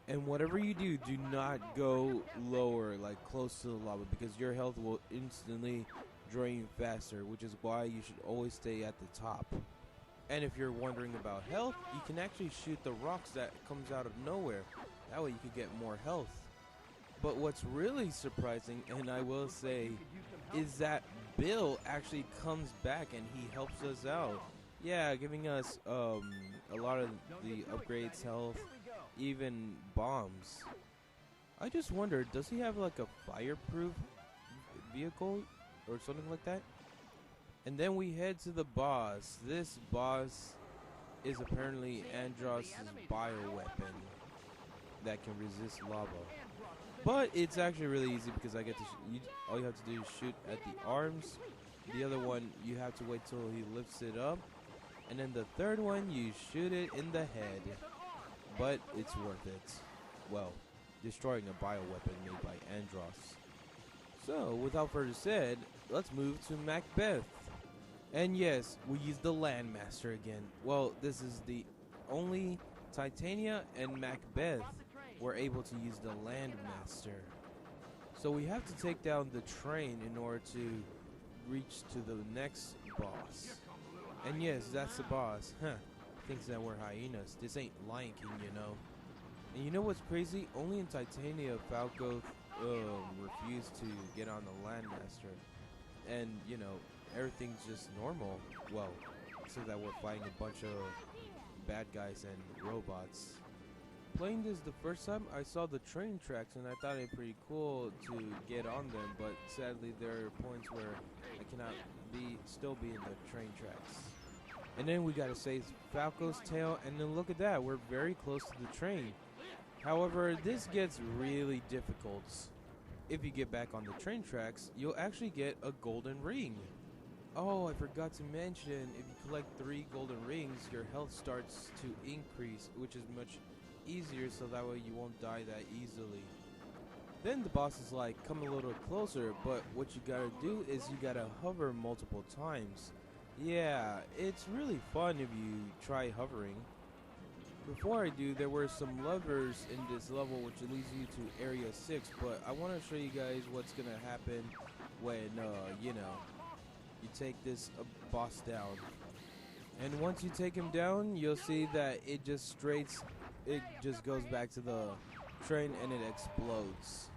And whatever you do, do not go lower, like close to the lava, because your health will instantly drain faster, which is why you should always stay at the top. And if you're wondering about health, you can actually shoot the rocks that comes out of nowhere. That way you can get more health. But what's really surprising, and I will say, is that Bill actually comes back and he helps us out. Yeah, giving us a lot of the upgrades, health, even bombs. I just wondered, does he have like a fireproof vehicle or something like that? And then we head to the boss. This boss is apparently Andross's bioweapon that can resist lava. But it's actually really easy because I get to all you have to do is shoot at the arms. The other one, you have to wait till he lifts it up. And then the third one, you shoot it in the head. But it's worth it. Well, destroying a bioweapon made by Andross. So, without further said, let's move to Macbeth. And yes, we use the Landmaster again. Well, this is the only Titania and Macbeth were able to use the Landmaster. So we have to take down the train in order to reach to the next boss. And yes, that's the boss. Huh. Thinks that we're hyenas. This ain't Lion King, you know. And you know what's crazy? Only in Titania Falco refused to get on the Landmaster. And, you know, everything's just normal. Well, so that we're fighting a bunch of bad guys and robots. Playing this the first time, I saw the train tracks and I thought it pretty cool to get on them, but sadly there are points where I cannot still be in the train tracks. And then we gotta save Falco's tail, and then look at that, we're very close to the train. However, this gets really difficult. If you get back on the train tracks, you'll actually get a golden ring. Oh, I forgot to mention, if you collect 3 golden rings, your health starts to increase, which is much easier, so that way you won't die that easily. Then the boss is like, come a little closer, but what you gotta do is you gotta hover multiple times. Yeah, it's really fun if you try hovering. Before I do, there were some levers in this level which leads you to area 6, but I want to show you guys what's gonna happen when, you know, you take this boss down. And once you take him down, you'll see that it just goes back to the train and it explodes.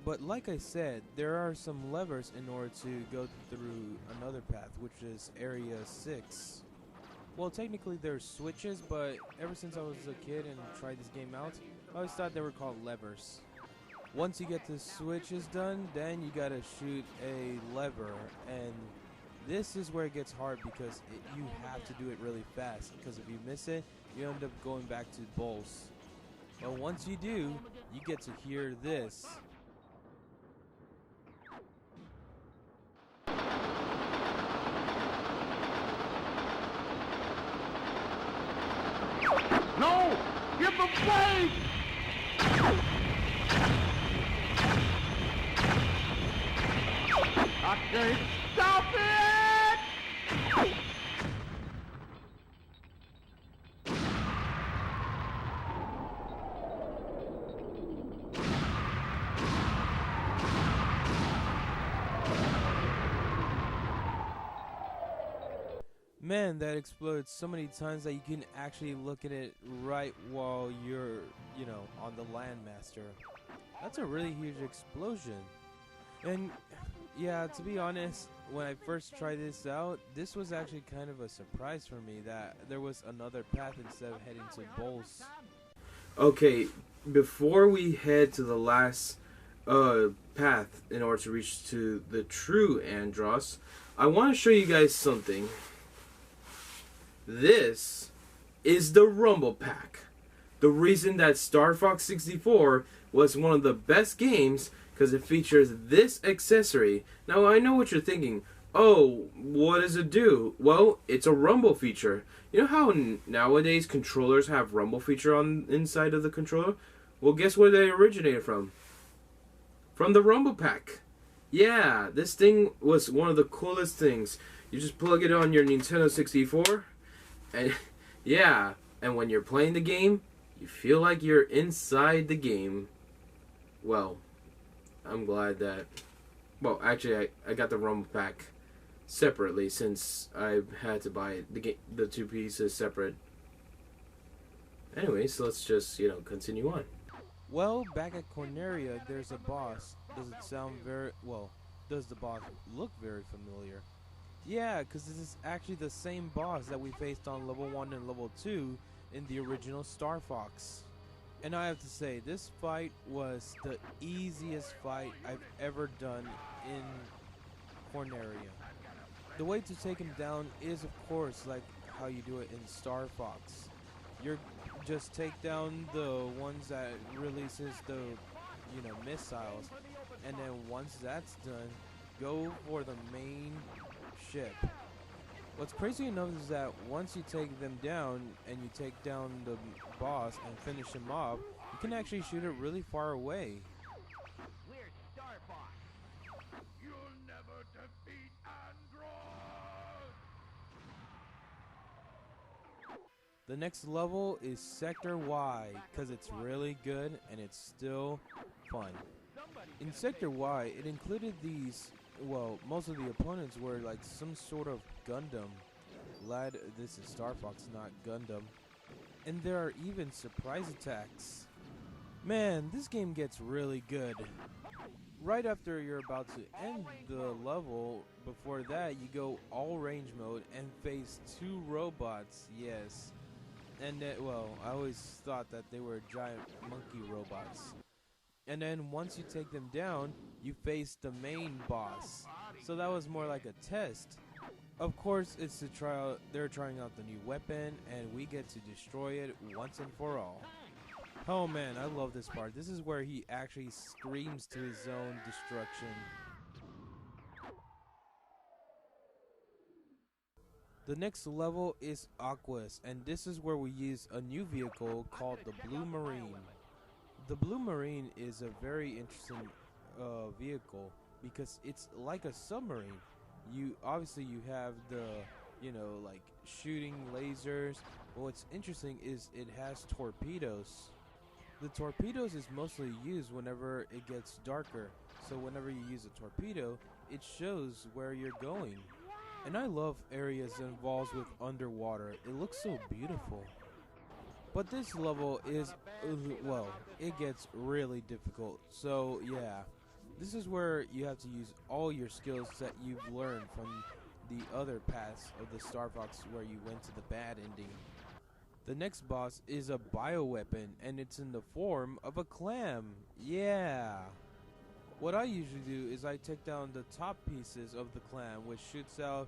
But like I said, there are some levers in order to go through another path, which is area 6. Well, technically they're switches, but ever since I was a kid and tried this game out, I always thought they were called levers. Once you get the switches done, then you gotta shoot a lever, and this is where it gets hard because you have to do it really fast, because if you miss it, you end up going back to bowls. But once you do, you get to hear this. No! Give them place! Okay, stop it! Man, that exploded so many times that you can actually look at it right while you're, you know, on the Landmaster. That's a really huge explosion. And yeah, to be honest, when I first tried this out, this was actually kind of a surprise for me that there was another path instead of heading to bowls. Okay, before we head to the last path in order to reach to the true Andros, I want to show you guys something. This is the Rumble Pack. The reason that Star Fox 64 was one of the best games because it features this accessory. Now I know what you're thinking. Oh, what does it do? Well, it's a rumble feature. You know how nowadays controllers have rumble feature on inside of the controller? Well, guess where they originated from? From the Rumble Pack. Yeah, this thing was one of the coolest things. You just plug it on your Nintendo 64. And yeah, and when you're playing the game, you feel like you're inside the game. Well, I'm glad that... Well, actually, I got the Rumble Pack separately since I had to buy the 2 pieces separate. Anyway, so let's just, you know, continue on. Well, back at Corneria, there's a boss. Does it sound very... Well, does the boss look very familiar? Yeah, because this is actually the same boss that we faced on level 1 and level 2 in the original Star Fox. And I have to say, this fight was the easiest fight I've ever done in Corneria. The way to take him down is, of course, like how you do it in Star Fox. You're just take down the ones that releases the, you know, missiles, and then once that's done, go for the main ship. What's crazy enough is that once you take them down and you take down the boss and finish him off, you can actually shoot it really far away. We're Star Fox. You'll never defeat Andros! The next level is Sector Y, because it's really good and it's still fun. In Sector Y, it included these, well, most of the opponents were like some sort of Gundam. Glad this is Star Fox, not Gundam. And there are even surprise attacks. Man, this game gets really good. Right after you're about to end the level, before that you go all range mode and face 2 robots, yes. And then, well, I always thought that they were giant monkey robots. And then once you take them down, you face the main boss. So that was more like a test. Of course, it's to try out, they're trying out the new weapon, and we get to destroy it once and for all. Oh man, I love this part. This is where he actually screams to his own destruction. The next level is Aquas, and this is where we use a new vehicle called the Blue Marine. The Blue Marine is a very interesting vehicle because it's like a submarine. You have the, like shooting lasers. But what's interesting is it has torpedoes. The torpedoes is mostly used whenever it gets darker. So whenever you use a torpedo, it shows where you're going. And I love areas that involves with underwater. It looks so beautiful. But this level is, well, it gets really difficult. So yeah, this is where you have to use all your skills that you've learned from the other paths of the Star Fox where you went to the bad ending. The next boss is a bioweapon, and it's in the form of a clam. Yeah. What I usually do is I take down the top pieces of the clam, which shoots out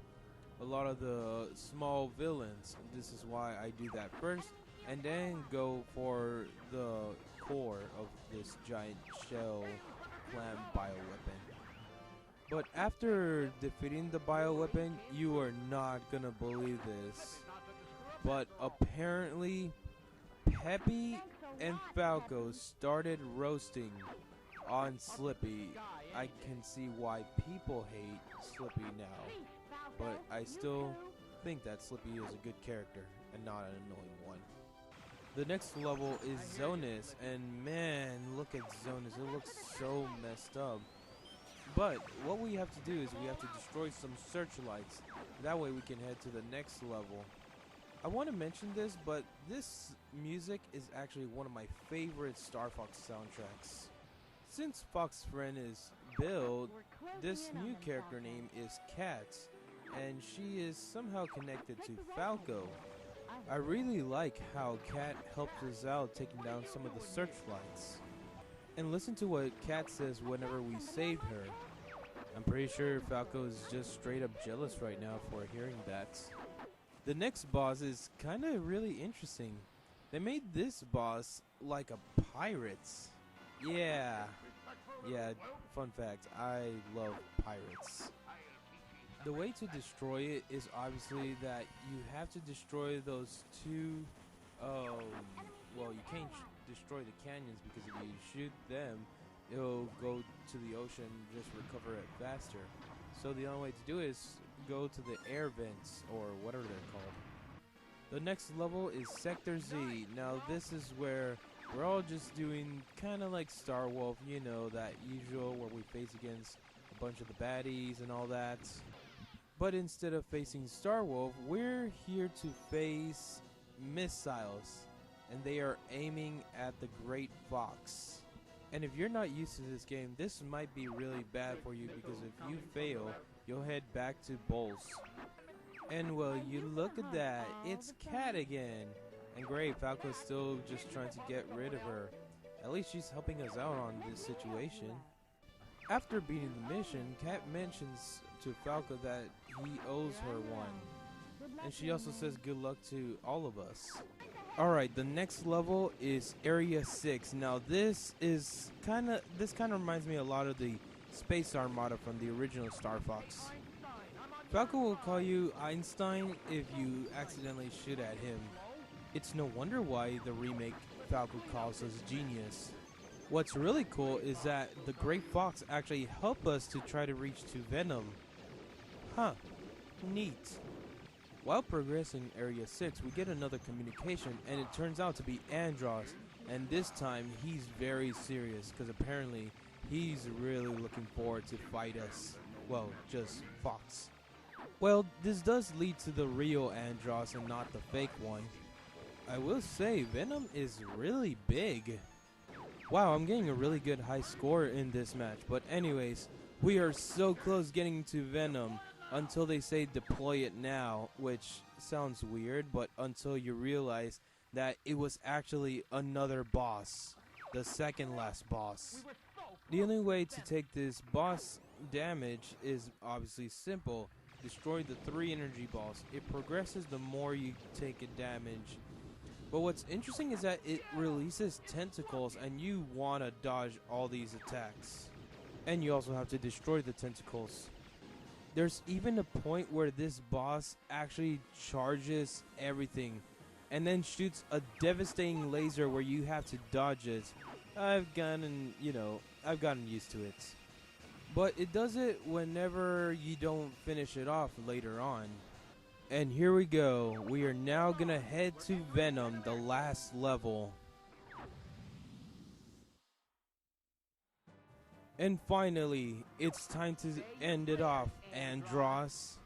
a lot of the small villains. This is why I do that first, and then go for the core of this giant shell clam bioweapon. But after defeating the bioweapon, you are not gonna believe this, but apparently Peppy and Falco started roasting on Slippy. I can see why people hate Slippy now, but I still think that Slippy is a good character and not an annoying one. The next level is Snes, and man, look at Snes, it looks so messed up. But what we have to do is we have to destroy some searchlights. That way we can head to the next level. I want to mention this, but this music is actually one of my favorite Star Fox soundtracks. Since Fox Friend is Bill, this new character name is Kat, and she is somehow connected to Falco. I really like how Kat helps us out taking down some of the searchlights. And listen to what Kat says whenever we save her. I'm pretty sure Falco is just straight up jealous right now for hearing that. The next boss is kinda really interesting. They made this boss like a pirate. Yeah, fun fact, I love pirates. The way to destroy it is obviously that you have to destroy those two, well, you can't destroy the canyons because if you shoot them, it'll go to the ocean and just recover it faster. So the only way to do it is go to the air vents, or whatever they're called. The next level is Sector Z. Now this is where we're all just doing kind of like Star Wolf, you know, that usual where we face against a bunch of the baddies and all that. But instead of facing Star Wolf, we're here to face missiles, and they are aiming at the Great Fox. And if you're not used to this game, this might be really bad for you, because if you fail, you'll head back to Bulls. And well, you look at that, it's Kat again. And great, Falco's still just trying to get rid of her. At least she's helping us out on this situation. After beating the mission, Kat mentions to Falco that he owes her one. And she also says good luck to all of us. Alright, the next level is Area 6. Now this kind of reminds me a lot of the Space Armada from the original Star Fox. Falco will call you Einstein if you accidentally shoot at him. It's no wonder why the remake Falco calls us genius. What's really cool is that the Great Fox actually helped us to try to reach to Venom. Huh, neat. While progressing Area 6, we get another communication, and it turns out to be Andros, and this time he's very serious, because apparently he's really looking forward to fight us. Well, just Fox. Well, this does lead to the real Andros and not the fake one. I will say, Venom is really big. Wow, I'm getting a really good high score in this match, but anyways, we are so close getting to Venom. Until they say deploy it now, which sounds weird, but until you realize that it was actually another boss, the second last boss. The only way to take this boss damage is obviously simple. Destroy the 3 energy balls. It progresses the more you take a damage. But what's interesting is that it releases tentacles and you want to dodge all these attacks. And you also have to destroy the tentacles. There's even a point where this boss actually charges everything and then shoots a devastating laser where you have to dodge it. I've gotten used to it. But it does it whenever you don't finish it off later on. And here we go. We are now gonna head to Venom, the last level. And finally, it's time to end it off, Andros.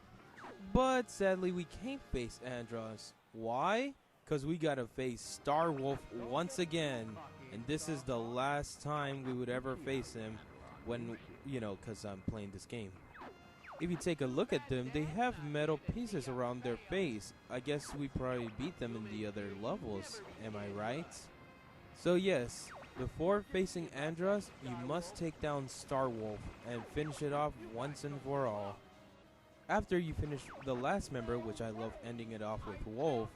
But sadly, we can't face Andros. Why? Because we gotta face Star Wolf once again. And this is the last time we would ever face him when, because I'm playing this game. If you take a look at them, they have metal pieces around their face. I guess we probably beat them in the other levels. Am I right? So yes. Before facing Andros, you must take down Star Wolf and finish it off once and for all. After you finish the last member, which I love ending it off with Wolf,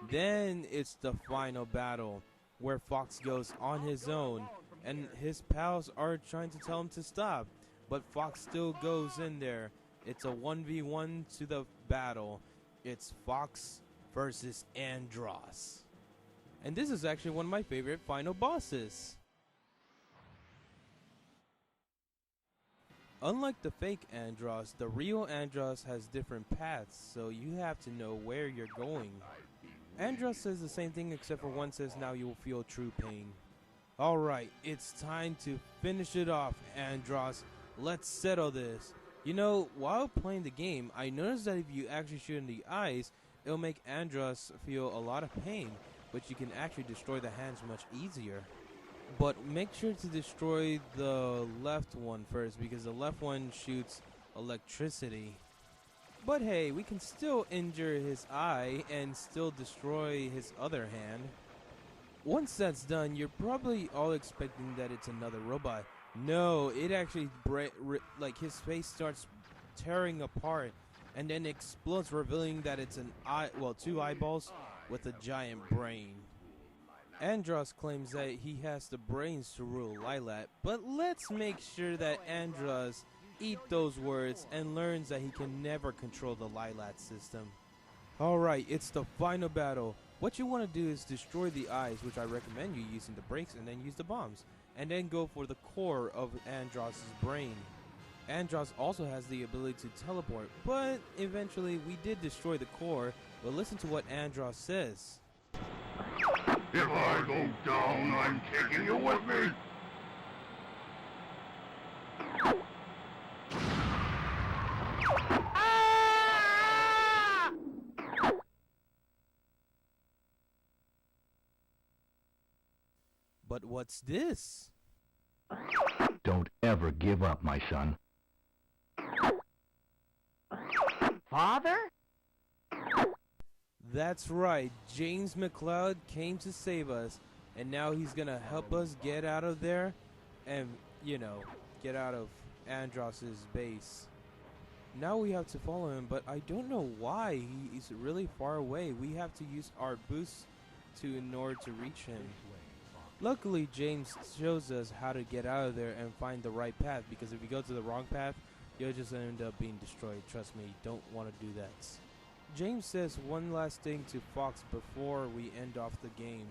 then it's the final battle, where Fox goes on his own, and his pals are trying to tell him to stop, but Fox still goes in there. It's a 1v1 to the battle. It's Fox versus Andros. And this is actually one of my favorite final bosses. Unlike the fake Andros, the real Andros has different paths, so you have to know where you're going. Andros says the same thing except for one says now you'll feel true pain. Alright, it's time to finish it off, Andros. Let's settle this. While playing the game, I noticed that if you actually shoot in the eyes, it'll make Andros feel a lot of pain, but you can actually destroy the hands much easier. But make sure to destroy the left one first, because the left one shoots electricity. But hey, we can still injure his eye and still destroy his other hand. Once that's done, you're probably all expecting that it's another robot. No, it actually his face starts tearing apart and then explodes, revealing that it's two eyeballs with a giant brain. Andros claims that he has the brains to rule Lilat, but let's make sure that Andros eats those words and learns that he can never control the Lilat system. Alright, it's the final battle. What you want to do is destroy the eyes, which I recommend you using the brakes, and then use the bombs. And then go for the core of Andros' brain. Andros also has the ability to teleport, but eventually we did destroy the core. But listen to what Andros says. If I go down, I'm taking you with me. But what's this? Don't ever give up, my son. Father? That's right, James McCloud came to save us, and now he's gonna help us get out of there and, get out of Andros' base. Now we have to follow him, but I don't know why. He's really far away. We have to use our boost in order to reach him. Luckily, James shows us how to get out of there and find the right path, because if you go to the wrong path, you'll just end up being destroyed. Trust me, don't want to do that. James says one last thing to Fox before we end off the game.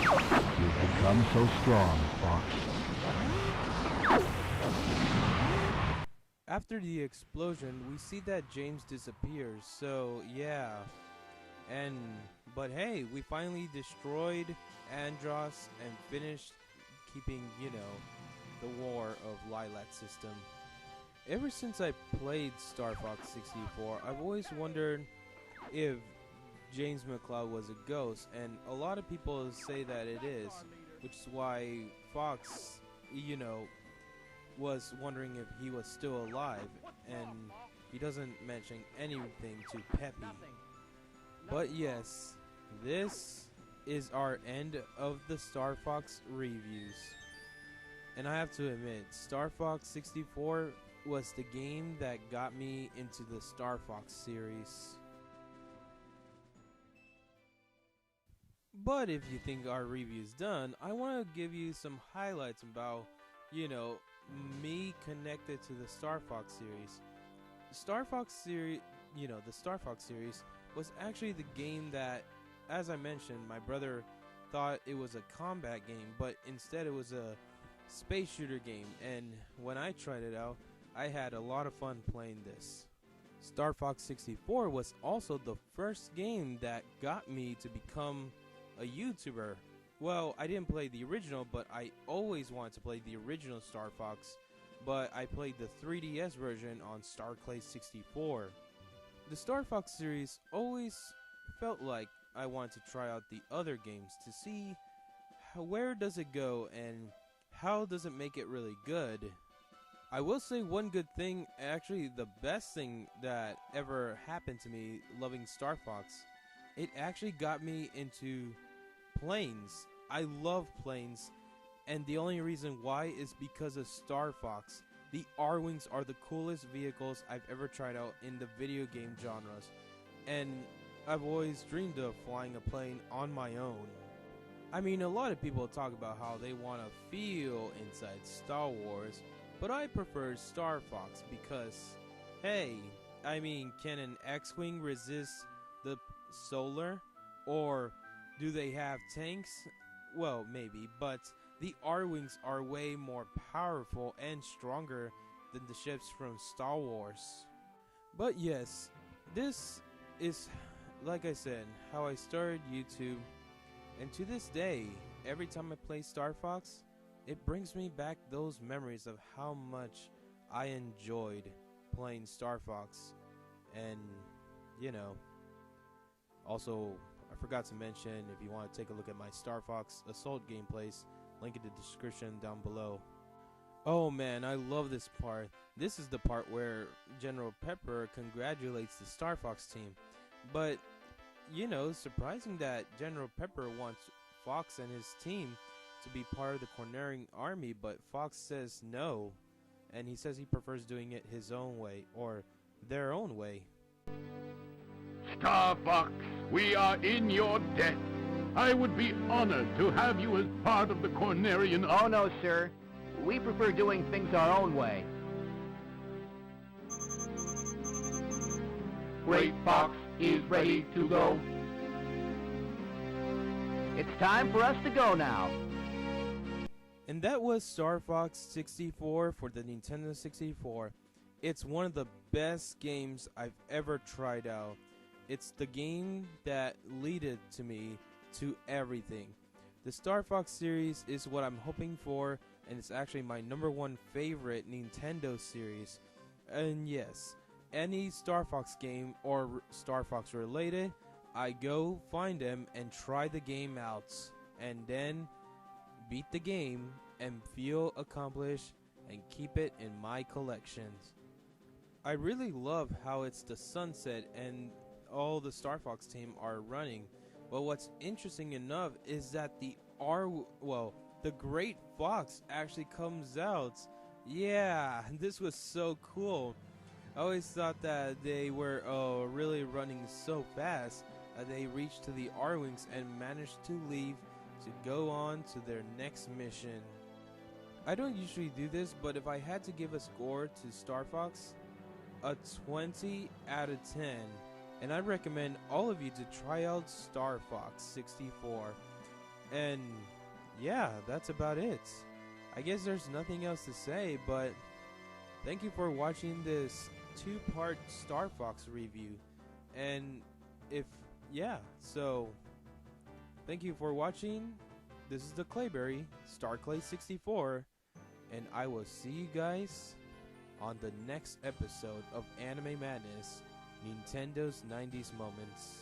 You've become so strong, Fox. After the explosion, we see that James disappears, so yeah. But hey, we finally destroyed Andros and finished keeping, the war of Lilac system. Ever since I played Star Fox 64, I've always wondered if James McCloud was a ghost, and a lot of people say that it is, which is why Fox, was wondering if he was still alive, and he doesn't mention anything to Peppy. But yes, this is our end of the Star Fox reviews. And I have to admit, Star Fox 64 was the game that got me into the Star Fox series. But if you think our review's done, I want to give you some highlights about, me connected to the Star Fox series. The Star Fox series was actually the game that, as I mentioned, my brother thought it was a combat game, but instead it was a space shooter game, and when I tried it out, I had a lot of fun playing this. Star Fox 64 was also the first game that got me to become a YouTuber. Well, I didn't play the original, but I always wanted to play the original Star Fox, but I played the 3DS version on StarClay 64. The Star Fox series always felt like I wanted to try out the other games to see where does it go and how does it make it really good. I will say one good thing, actually the best thing that ever happened to me loving Star Fox, it actually got me into planes. I love planes, and the only reason why is because of Star Fox. The R-Wings are the coolest vehicles I've ever tried out in the video game genres, and I've always dreamed of flying a plane on my own. I mean, a lot of people talk about how they want to feel inside Star Wars, but I prefer Star Fox because, hey, I mean, can an X-Wing resist the solar? Or do they have tanks? Well, maybe, but the R-Wings are way more powerful and stronger than the ships from Star Wars. But yes, this is, like I said, how I started YouTube, and to this day, every time I play Star Fox, it brings me back those memories of how much I enjoyed playing Star Fox. And, also, I forgot to mention, if you want to take a look at my Star Fox Assault gameplays, link in the description down below. Oh man, I love this part. This is the part where General Pepper congratulates the Star Fox team. But, surprising that General Pepper wants Fox and his team to be part of the Cornerian army, but Fox says no, and he says he prefers doing it his own way, or their own way. Star Fox, we are in your debt. I would be honored to have you as part of the Cornerian army. Oh no, sir. We prefer doing things our own way. Great Fox is ready to go. It's time for us to go now. And that was Star Fox 64 for the Nintendo 64. It's one of the best games I've ever tried out. It's the game that led to me to everything. The Star Fox series is what I'm hoping for, and it's actually my #1 favorite Nintendo series. And yes, any Star Fox game or Star Fox related, I go find them and try the game out, and then beat the game and feel accomplished and keep it in my collections. I really love how it's the sunset and all the Star Fox team are running. But what's interesting enough is that the Great Fox actually comes out. Yeah, this was so cool. I always thought that they were really running so fast that they reached to the R-Wings and managed to leave to go on to their next mission. I don't usually do this, but if I had to give a score to Star Fox, a 20 out of 10. And I recommend all of you to try out Star Fox 64. And yeah, that's about it. I guess there's nothing else to say, but Thank you for watching this 2-part Star Fox review. And so thank you for watching. This is TheClayberry, StarClay64, and I will see you guys on the next episode of Anime Madness, Nintendo's 90s Moments.